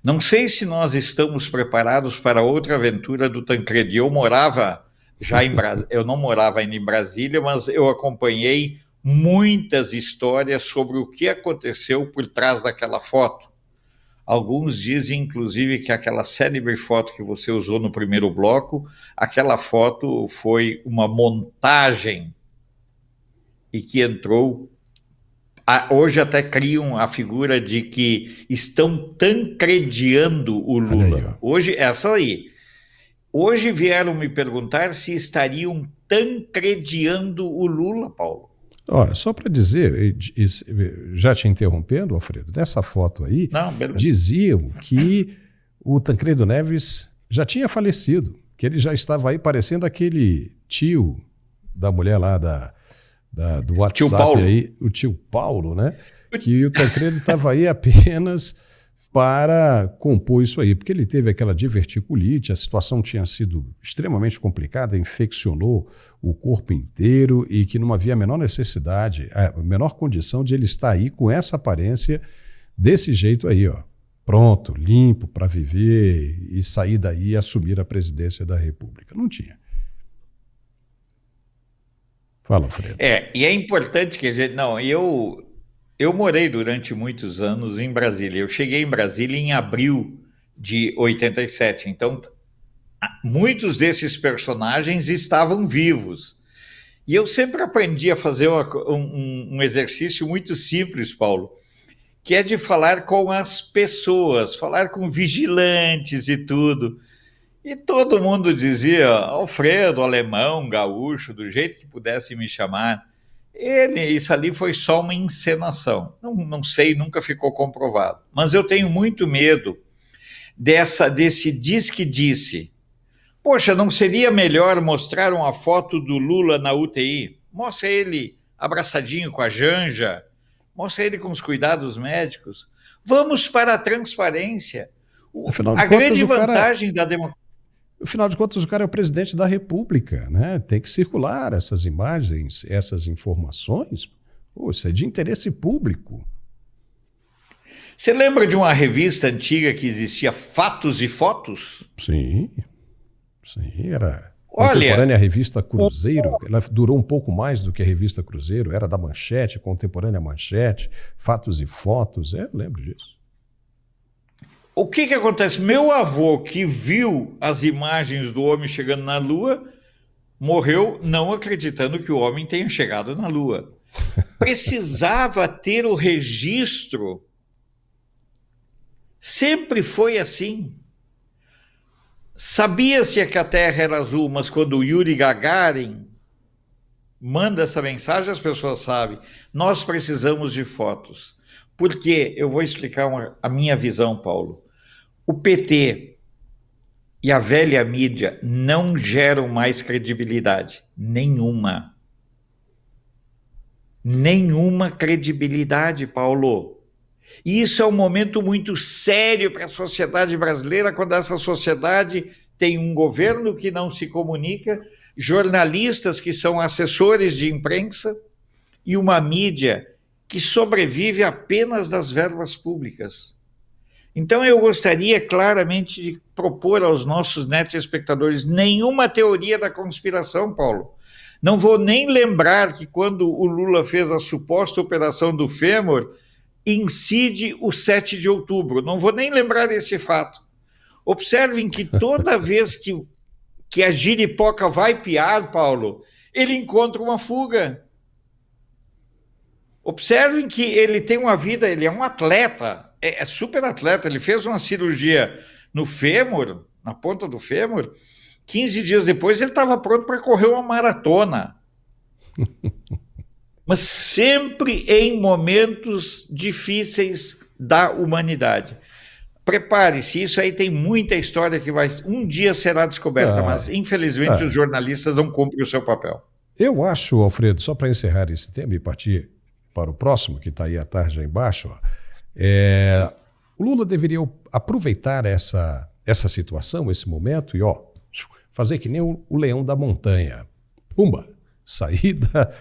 Speaker 5: Não sei se nós estamos preparados para outra aventura do Tancredo. Eu morava já em Brasília, eu não morava ainda em Brasília, mas eu acompanhei muitas histórias sobre o que aconteceu por trás daquela foto. Alguns dizem, inclusive, que aquela célebre foto que você usou no primeiro bloco, aquela foto foi uma montagem e que entrou... Hoje até criam a figura de que estão tancrediando o Lula. Hoje, essa aí. Hoje vieram me perguntar se estariam tancrediando o Lula, Paulo.
Speaker 1: Olha, só para dizer, já te interrompendo, Alfredo, nessa foto aí, diziam que o Tancredo Neves já tinha falecido, que ele já estava aí parecendo aquele tio da mulher lá do WhatsApp,
Speaker 5: tio Paulo.
Speaker 1: Aí, o tio Paulo, né? Que o Tancredo estava aí apenas para compor isso aí, porque ele teve aquela diverticulite, a situação tinha sido extremamente complicada, infeccionou o corpo inteiro e que não havia a menor necessidade, a menor condição de ele estar aí com essa aparência desse jeito aí, ó, pronto, limpo para viver e sair daí e assumir a presidência da República. Não tinha. Fala, Alfredo.
Speaker 5: E é importante que a gente... Não, eu morei durante muitos anos em Brasília. Eu cheguei em Brasília em abril de 87. Então, muitos desses personagens estavam vivos. E eu sempre aprendi a fazer um exercício muito simples, Paulo, que é de falar com as pessoas, falar com vigilantes e tudo. E todo mundo dizia, Alfredo, alemão, gaúcho, do jeito que pudesse me chamar. Isso ali foi só uma encenação. Não sei, nunca ficou comprovado. Mas eu tenho muito medo desse diz que disse. Poxa, não seria melhor mostrar uma foto do Lula na UTI? Mostra ele abraçadinho com a Janja, mostra ele com os cuidados médicos. Vamos para a transparência. A grande vantagem da democracia...
Speaker 1: Afinal de contas, o cara é o presidente da República, né? Tem que circular essas imagens, essas informações. Pô, isso é de interesse público.
Speaker 5: Você lembra de uma revista antiga que existia Fatos e Fotos?
Speaker 1: Sim, era contemporânea à revista Cruzeiro. Ela durou um pouco mais do que a revista Cruzeiro, era da Manchete, contemporânea Manchete, Fatos e Fotos, eu lembro disso.
Speaker 5: O que acontece? Meu avô, que viu as imagens do homem chegando na Lua, morreu não acreditando que o homem tenha chegado na Lua. Precisava ter o registro. Sempre foi assim. Sabia-se que a Terra era azul, mas quando o Yuri Gagarin manda essa mensagem, as pessoas sabem. Nós precisamos de fotos. Por quê? Eu vou explicar a minha visão, Paulo. O PT e a velha mídia não geram mais credibilidade. Nenhuma. Nenhuma credibilidade, Paulo. E isso é um momento muito sério para a sociedade brasileira, quando essa sociedade tem um governo que não se comunica, jornalistas que são assessores de imprensa e uma mídia que sobrevive apenas das verbas públicas. Então eu gostaria claramente de propor aos nossos telespectadores nenhuma teoria da conspiração, Paulo. Não vou nem lembrar que quando o Lula fez a suposta operação do fêmur, incide o 7 de outubro. Não vou nem lembrar desse fato. Observem que toda vez que a giripoca vai piar, Paulo, ele encontra uma fuga. Observem que ele tem uma vida, ele é um atleta, é super atleta, ele fez uma cirurgia no fêmur, na ponta do fêmur, 15 dias depois ele estava pronto para correr uma maratona. Mas sempre em momentos difíceis da humanidade. Prepare-se, isso aí tem muita história que um dia será descoberta, mas infelizmente os jornalistas não cumprem o seu papel.
Speaker 1: Eu acho, Alfredo, só para encerrar esse tema e partir para o próximo, que está aí à tarde aí embaixo, o Lula deveria aproveitar essa situação, esse momento e fazer que nem o leão da montanha. Pumba, saída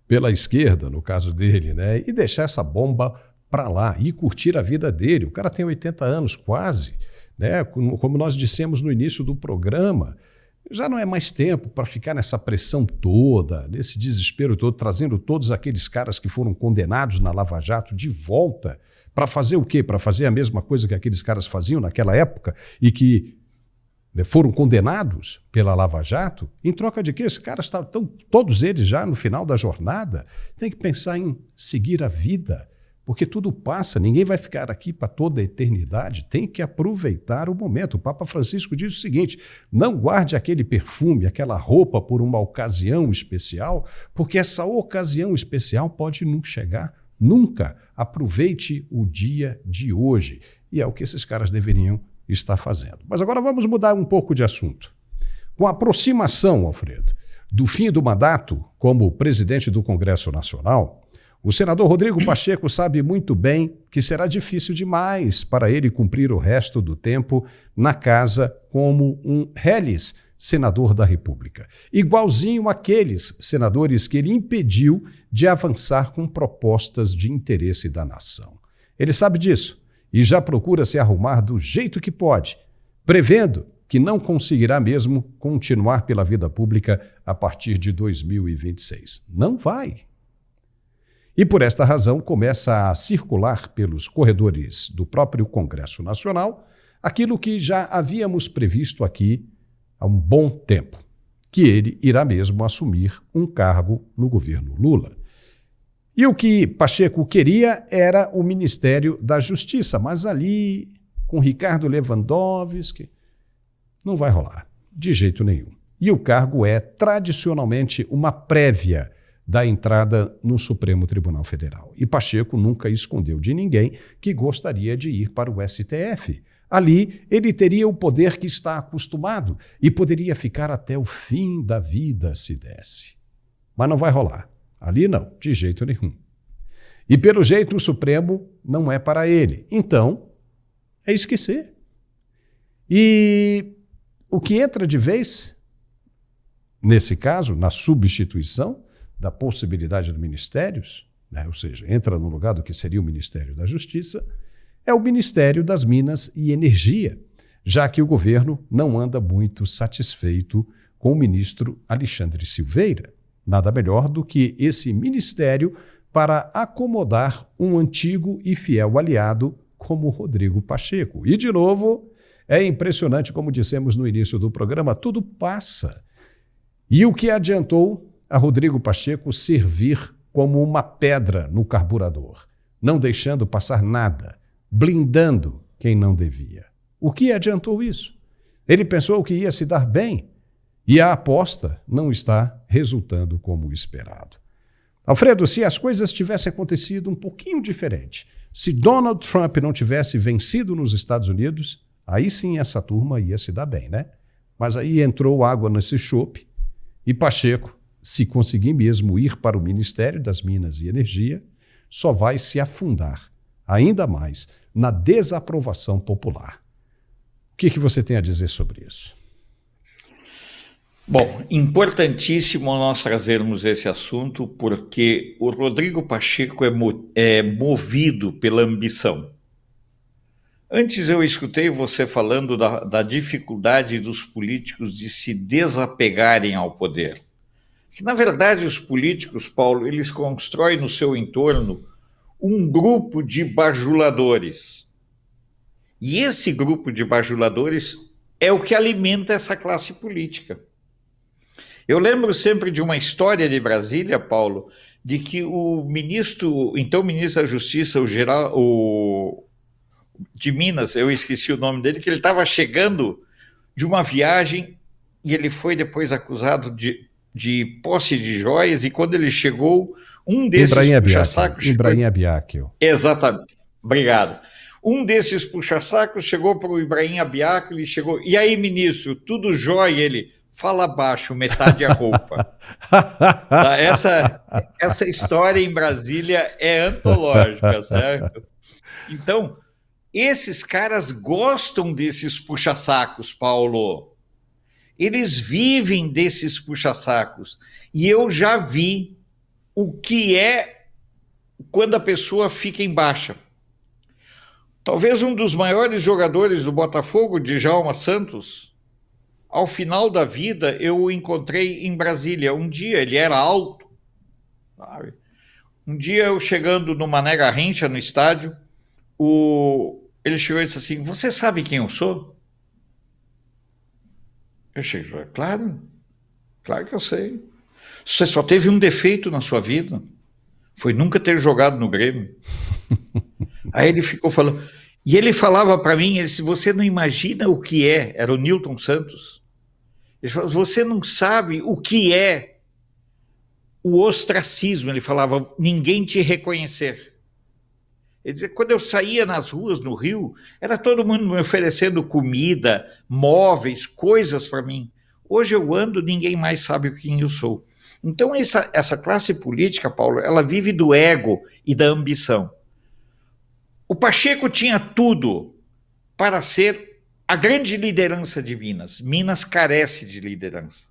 Speaker 1: pela esquerda, no caso dele, né? E deixar essa bomba para lá e curtir a vida dele. O cara tem 80 anos quase, né? Como nós dissemos no início do programa, já não é mais tempo para ficar nessa pressão toda, nesse desespero todo, trazendo todos aqueles caras que foram condenados na Lava Jato de volta para fazer o quê? Para fazer a mesma coisa que aqueles caras faziam naquela época e que foram condenados pela Lava Jato, em troca de quê? Esses caras estão todos eles já no final da jornada. Tem que pensar em seguir a vida, porque tudo passa, ninguém vai ficar aqui para toda a eternidade, tem que aproveitar o momento. O Papa Francisco diz o seguinte: não guarde aquele perfume, aquela roupa por uma ocasião especial, porque essa ocasião especial pode não chegar nunca. Aproveite o dia de hoje. E é o que esses caras deveriam está fazendo. Mas agora vamos mudar um pouco de assunto. Com a aproximação, Alfredo, do fim do mandato como presidente do Congresso Nacional, O senador Rodrigo Pacheco sabe muito bem que será difícil demais para ele cumprir o resto do tempo na casa como um reles senador da República, igualzinho àqueles senadores que ele impediu de avançar com propostas de interesse da nação. Ele sabe disso e já procura se arrumar do jeito que pode, prevendo que não conseguirá mesmo continuar pela vida pública a partir de 2026. Não vai. E por esta razão começa a circular pelos corredores do próprio Congresso Nacional aquilo que já havíamos previsto aqui há um bom tempo, que ele irá mesmo assumir um cargo no governo Lula. E o que Pacheco queria era o Ministério da Justiça, mas ali, com Ricardo Lewandowski, não vai rolar, de jeito nenhum. E o cargo é tradicionalmente uma prévia da entrada no Supremo Tribunal Federal. E Pacheco nunca escondeu de ninguém que gostaria de ir para o STF. Ali, ele teria o poder que está acostumado e poderia ficar até o fim da vida, se desse. Mas não vai rolar. Ali não, de jeito nenhum. E pelo jeito o Supremo não é para ele. Então, é esquecer. E o que entra de vez, nesse caso, na substituição da possibilidade de ministérios, né, ou seja, entra no lugar do que seria o Ministério da Justiça, é o Ministério das Minas e Energia, já que o governo não anda muito satisfeito com o ministro Alexandre Silveira. Nada melhor do que esse ministério para acomodar um antigo e fiel aliado como Rodrigo Pacheco. E, de novo, é impressionante, como dissemos no início do programa, tudo passa. E o que adiantou a Rodrigo Pacheco servir como uma pedra no carburador, não deixando passar nada, blindando quem não devia. O que adiantou isso? Ele pensou que ia se dar bem e a aposta não está resultando como esperado. Alfredo, se as coisas tivessem acontecido um pouquinho diferente, se Donald Trump não tivesse vencido nos Estados Unidos, aí sim essa turma ia se dar bem, né? Mas aí entrou água nesse chope e Pacheco, se conseguir mesmo ir para o Ministério das Minas e Energia, só vai se afundar ainda mais na desaprovação popular. O que você tem a dizer sobre isso?
Speaker 5: Bom, importantíssimo nós trazermos esse assunto porque o Rodrigo Pacheco é movido pela ambição. Antes eu escutei você falando da dificuldade dos políticos de se desapegarem ao poder. Que, na verdade, os políticos, Paulo, eles constroem no seu entorno um grupo de bajuladores. E esse grupo de bajuladores é o que alimenta essa classe política. Eu lembro sempre de uma história de Brasília, Paulo, de que o então ministro da Justiça, de Minas, eu esqueci o nome dele, que ele estava chegando de uma viagem e ele foi depois acusado de posse de joias, e quando ele chegou, um desses puxa-sacos...
Speaker 1: Ibrahim Abiaquil.
Speaker 5: Exatamente, obrigado. Um desses puxa-sacos chegou para o Ibrahim Abiaquil e chegou, e aí, ministro, tudo jóia? Ele, fala baixo, metade a roupa. Tá? Essa história em Brasília é antológica, certo? Então, esses caras gostam desses puxa-sacos, Paulo. Eles vivem desses puxa-sacos. E eu já vi o que é quando a pessoa fica em baixa. Talvez um dos maiores jogadores do Botafogo, Djalma Santos, ao final da vida eu o encontrei em Brasília. Um dia, ele era alto, sabe? Um dia eu chegando no Mané Garrincha, no estádio, ele chegou e disse assim, você sabe quem eu sou? Eu cheguei, claro que eu sei. Você só teve um defeito na sua vida, foi nunca ter jogado no Grêmio. Aí ele ficou falando, e ele falava para mim, ele disse, você não imagina o que era o Nilton Santos. Ele falou, você não sabe o que é o ostracismo, ele falava, ninguém te reconhecer. Ele dizia, quando eu saía nas ruas no Rio, era todo mundo me oferecendo comida, móveis, coisas para mim. Hoje eu ando, ninguém mais sabe quem eu sou. Então, essa classe política, Paulo, ela vive do ego e da ambição. O Pacheco tinha tudo para ser a grande liderança de Minas. Minas carece de liderança.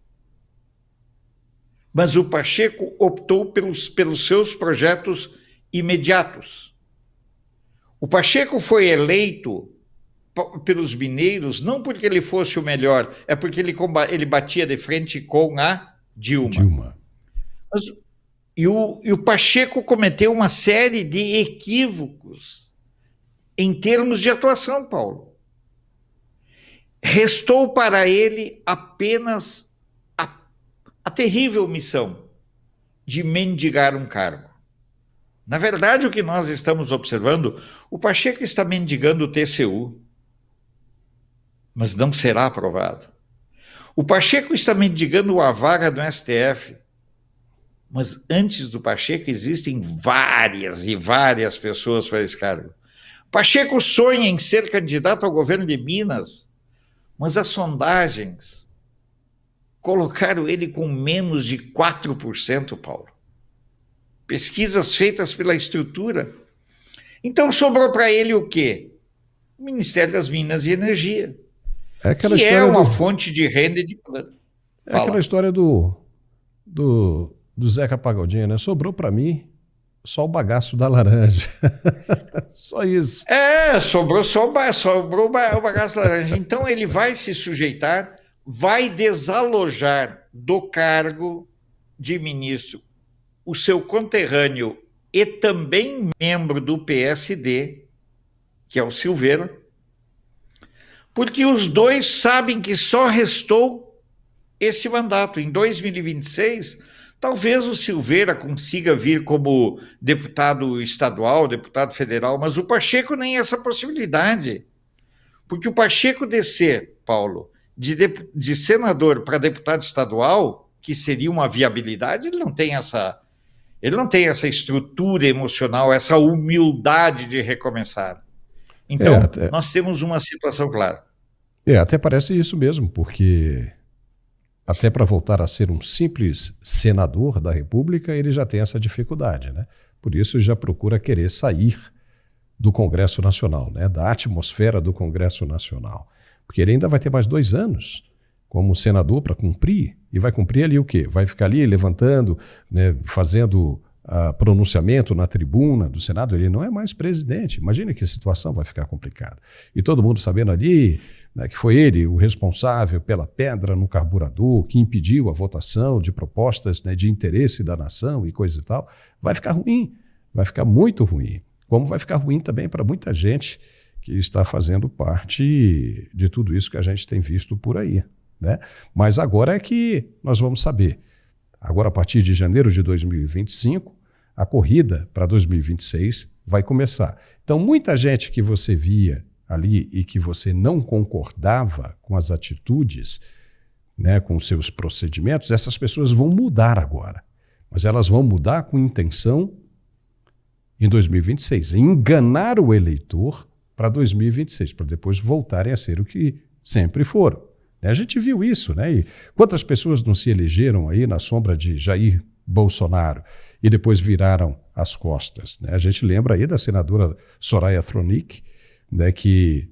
Speaker 5: Mas o Pacheco optou pelos seus projetos imediatos. O Pacheco foi eleito pelos mineiros não porque ele fosse o melhor, é porque ele batia de frente com a Dilma. E o Pacheco cometeu uma série de equívocos em termos de atuação, Paulo. Restou para ele apenas a terrível missão de mendigar um cargo. Na verdade, o que nós estamos observando, o Pacheco está mendigando o TCU, mas não será aprovado. O Pacheco está mendigando a vaga do STF, mas antes do Pacheco existem várias e várias pessoas para esse cargo. Pacheco sonha em ser candidato ao governo de Minas, mas as sondagens colocaram ele com menos de 4%, Paulo. Pesquisas feitas pela estrutura. Então sobrou para ele o quê? O Ministério das Minas e Energia, que é uma fonte de renda e de plano.
Speaker 1: É aquela história do Zeca Pagodinho, né? Sobrou para mim só o bagaço da laranja. Só isso.
Speaker 5: Sobrou o bagaço da laranja. Então ele vai se sujeitar, vai desalojar do cargo de ministro o seu conterrâneo e também membro do PSD, que é o Silveira, porque os dois sabem que só restou esse mandato. Em 2026, talvez o Silveira consiga vir como deputado estadual, deputado federal, mas o Pacheco nem essa possibilidade. Porque o Pacheco descer, Paulo, de senador para deputado estadual, que seria uma viabilidade, ele não tem essa estrutura emocional, essa humildade de recomeçar. Então, nós temos uma situação clara.
Speaker 1: Até parece isso mesmo, porque até para voltar a ser um simples senador da República, ele já tem essa dificuldade, né? Por isso já procura querer sair do Congresso Nacional, né? Da atmosfera do Congresso Nacional. Porque ele ainda vai ter mais 2 anos como senador para cumprir, e vai cumprir ali o quê? Vai ficar ali levantando, né, fazendo pronunciamento na tribuna do Senado. Ele não é mais presidente. Imagina que a situação vai ficar complicada. E todo mundo sabendo ali, né, que foi ele o responsável pela pedra no carburador, que impediu a votação de propostas, né, de interesse da nação e coisa e tal. Vai ficar ruim, vai ficar muito ruim. Como vai ficar ruim também para muita gente que está fazendo parte de tudo isso que a gente tem visto por aí, né? Mas agora é que nós vamos saber. Agora, a partir de janeiro de 2025, a corrida para 2026 vai começar. Então, muita gente que você via ali e que você não concordava com as atitudes, né, com os seus procedimentos, essas pessoas vão mudar agora. Mas elas vão mudar com intenção em 2026, enganar o eleitor para 2026, para depois voltarem a ser o que sempre foram. A gente viu isso, né? E quantas pessoas não se elegeram aí na sombra de Jair Bolsonaro e depois viraram as costas, né? A gente lembra aí da senadora Soraya Tronic, né, que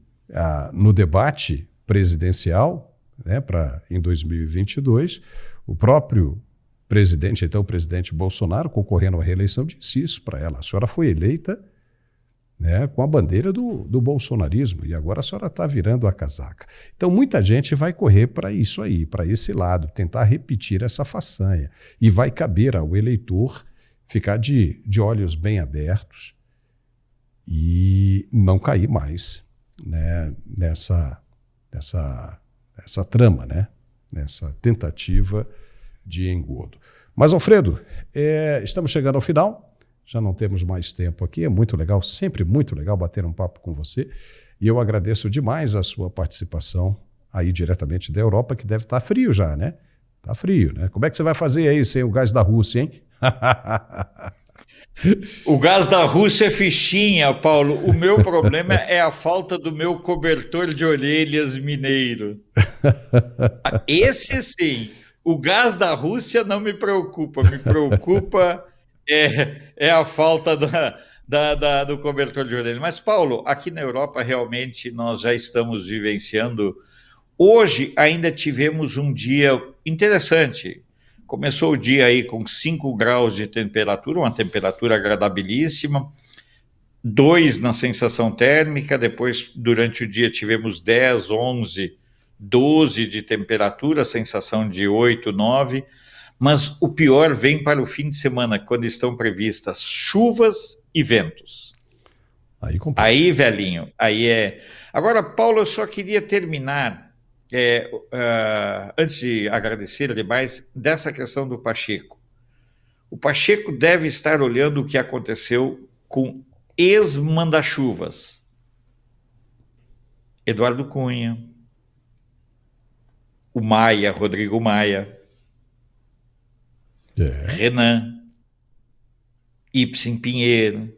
Speaker 1: no debate presidencial, né, em 2022, o próprio presidente, então o presidente Bolsonaro, concorrendo à reeleição, disse isso para ela. A senhora foi eleita, né, com a bandeira do bolsonarismo, e agora a senhora está virando a casaca. Então muita gente vai correr para isso aí, para esse lado, tentar repetir essa façanha. E vai caber ao eleitor ficar de olhos bem abertos e não cair mais, né, nessa trama, né, nessa tentativa de engodo. Mas, Alfredo, estamos chegando ao final. Já não temos mais tempo aqui, é muito legal, sempre muito legal bater um papo com você. E eu agradeço demais a sua participação aí diretamente da Europa, que deve estar frio já, né? Tá frio, né? Como é que você vai fazer aí sem o gás da Rússia, hein?
Speaker 5: O gás da Rússia é fichinha, Paulo. O meu problema é a falta do meu cobertor de orelhas mineiro. Esse sim. O gás da Rússia não me preocupa é a falta do cobertor de orelha. Mas, Paulo, aqui na Europa realmente nós já estamos vivenciando. Hoje ainda tivemos um dia interessante. Começou o dia aí com 5 graus de temperatura, uma temperatura agradabilíssima, 2 na sensação térmica, depois durante o dia tivemos 10, 11, 12 de temperatura, sensação de 8, 9, mas o pior vem para o fim de semana, quando estão previstas chuvas e ventos. Aí, velhinho, aí é... Agora, Paulo, eu só queria terminar, antes de agradecer demais, dessa questão do Pacheco. O Pacheco deve estar olhando o que aconteceu com ex-manda-chuvas. Eduardo Cunha, o Maia, Rodrigo Maia, Renan, Ibsen Pinheiro,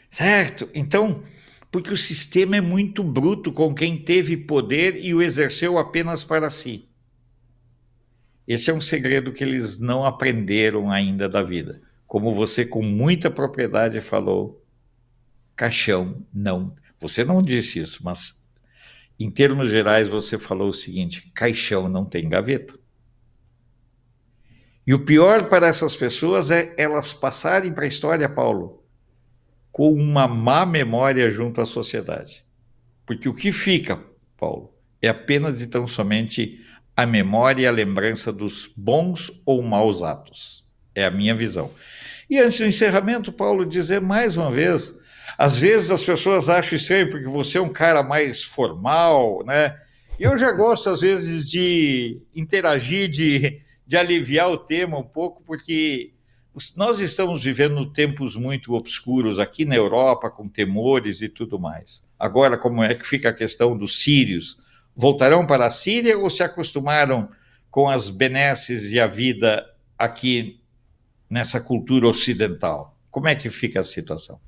Speaker 5: certo? Então, porque o sistema é muito bruto com quem teve poder e o exerceu apenas para si. Esse é um segredo que eles não aprenderam ainda da vida. Como você com muita propriedade falou, caixão não. Você não disse isso, mas em termos gerais você falou o seguinte: caixão não tem gaveta. E o pior para essas pessoas é elas passarem para a história, Paulo, com uma má memória junto à sociedade. Porque o que fica, Paulo, é apenas e tão somente a memória e a lembrança dos bons ou maus atos. É a minha visão. E antes do encerramento, Paulo, dizer mais uma vez, às vezes as pessoas acham estranho porque você é um cara mais formal, né? Eu já gosto, às vezes, de interagir, de aliviar o tema um pouco, porque nós estamos vivendo tempos muito obscuros aqui na Europa, com temores e tudo mais. Agora, como é que fica a questão dos sírios? Voltarão para a Síria ou se acostumaram com as benesses e a vida aqui nessa cultura ocidental? Como é que fica a situação?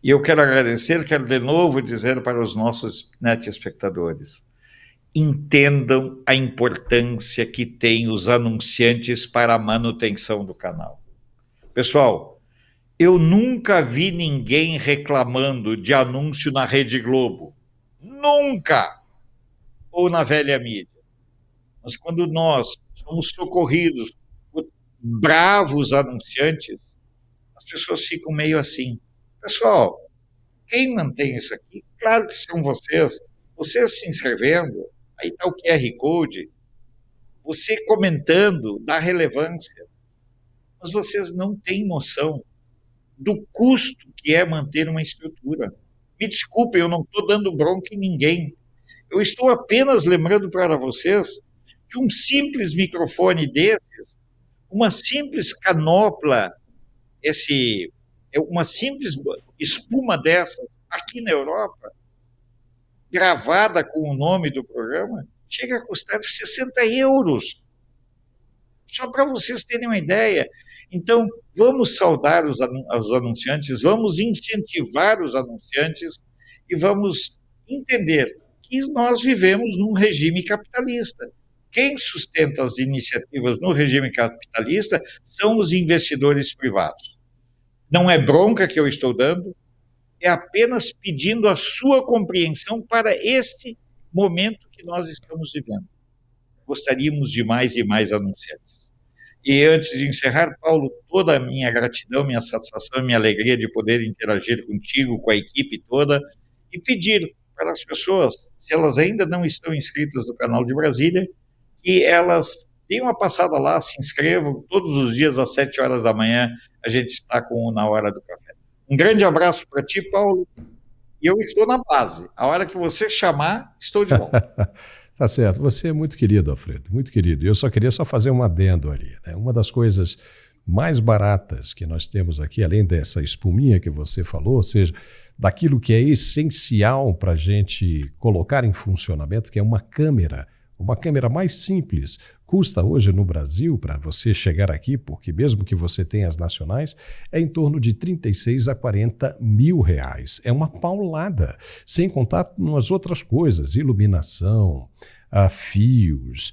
Speaker 5: E eu quero agradecer, quero de novo dizer para os nossos espectadores, entendam a importância que tem os anunciantes para a manutenção do canal. Pessoal, eu nunca vi ninguém reclamando de anúncio na Rede Globo. Nunca! Ou na velha mídia. Mas quando nós somos socorridos por bravos anunciantes, as pessoas ficam meio assim. Pessoal, quem mantém isso aqui? Claro que são vocês. Vocês se inscrevendo, aí está o QR Code, você comentando, dá relevância. Mas vocês não têm noção do custo que é manter uma estrutura. Me desculpem, eu não estou dando bronca em ninguém. Eu estou apenas lembrando para vocês que um simples microfone desses, uma simples canopla, uma simples espuma dessas, aqui na Europa, gravada com o nome do programa, chega a custar 60 euros. Só para vocês terem uma ideia. Então, vamos saudar os anunciantes, vamos incentivar os anunciantes e vamos entender que nós vivemos num regime capitalista. Quem sustenta as iniciativas no regime capitalista são os investidores privados. Não é bronca que eu estou dando, é apenas pedindo a sua compreensão para este momento que nós estamos vivendo. Gostaríamos de mais e mais anunciantes. E antes de encerrar, Paulo, toda a minha gratidão, minha satisfação, minha alegria de poder interagir contigo, com a equipe toda, e pedir para as pessoas, se elas ainda não estão inscritas no canal de Brasília, que elas deem uma passada lá, se inscrevam, todos os dias às 7 horas da manhã, a gente está com Na Hora do Café. Um grande abraço para ti, Paulo, e eu estou na base. A hora que você chamar, estou de volta.
Speaker 1: Tá certo. Você é muito querido, Alfredo, muito querido. Eu só queria fazer um adendo ali, né? Uma das coisas mais baratas que nós temos aqui, além dessa espuminha que você falou, ou seja, daquilo que é essencial para a gente colocar em funcionamento, que é uma câmera mais simples. Custa hoje no Brasil, para você chegar aqui, porque mesmo que você tenha as nacionais, é em torno de 36 a 40 mil reais. É uma paulada, sem contar nas outras coisas, iluminação, fios,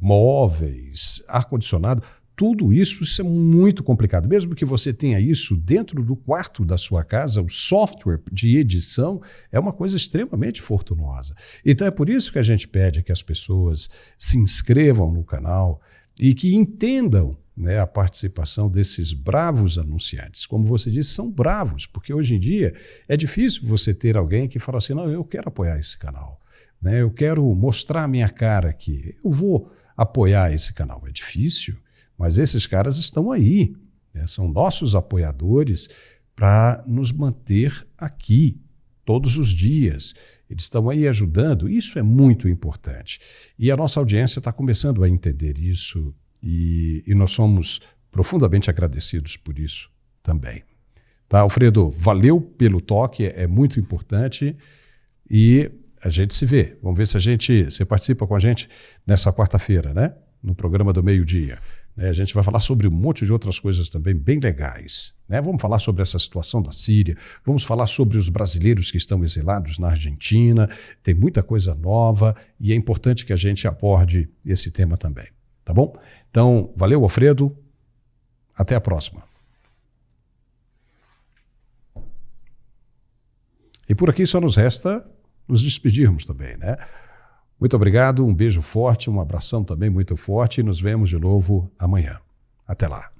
Speaker 1: móveis, ar-condicionado. Tudo isso é muito complicado. Mesmo que você tenha isso dentro do quarto da sua casa, o software de edição é uma coisa extremamente fortunosa. Então é por isso que a gente pede que as pessoas se inscrevam no canal e que entendam, né, a participação desses bravos anunciantes. Como você disse, são bravos, porque hoje em dia é difícil você ter alguém que fala assim, não, eu quero apoiar esse canal, né, eu quero mostrar a minha cara aqui, eu vou apoiar esse canal. É difícil. Mas esses caras estão aí, né? São nossos apoiadores para nos manter aqui todos os dias. Eles estão aí ajudando, isso é muito importante. E a nossa audiência está começando a entender isso e nós somos profundamente agradecidos por isso também. Tá, Alfredo, valeu pelo toque, é muito importante e a gente se vê. Vamos ver se você participa com a gente nessa quarta-feira, né? No programa do meio-dia. A gente vai falar sobre um monte de outras coisas também bem legais, né? Vamos falar sobre essa situação da Síria, vamos falar sobre os brasileiros que estão exilados na Argentina, tem muita coisa nova e é importante que a gente aborde esse tema também, tá bom? Então, valeu, Alfredo, até a próxima. E por aqui só nos resta nos despedirmos também, né? Muito obrigado, um beijo forte, um abração também muito forte e nos vemos de novo amanhã. Até lá.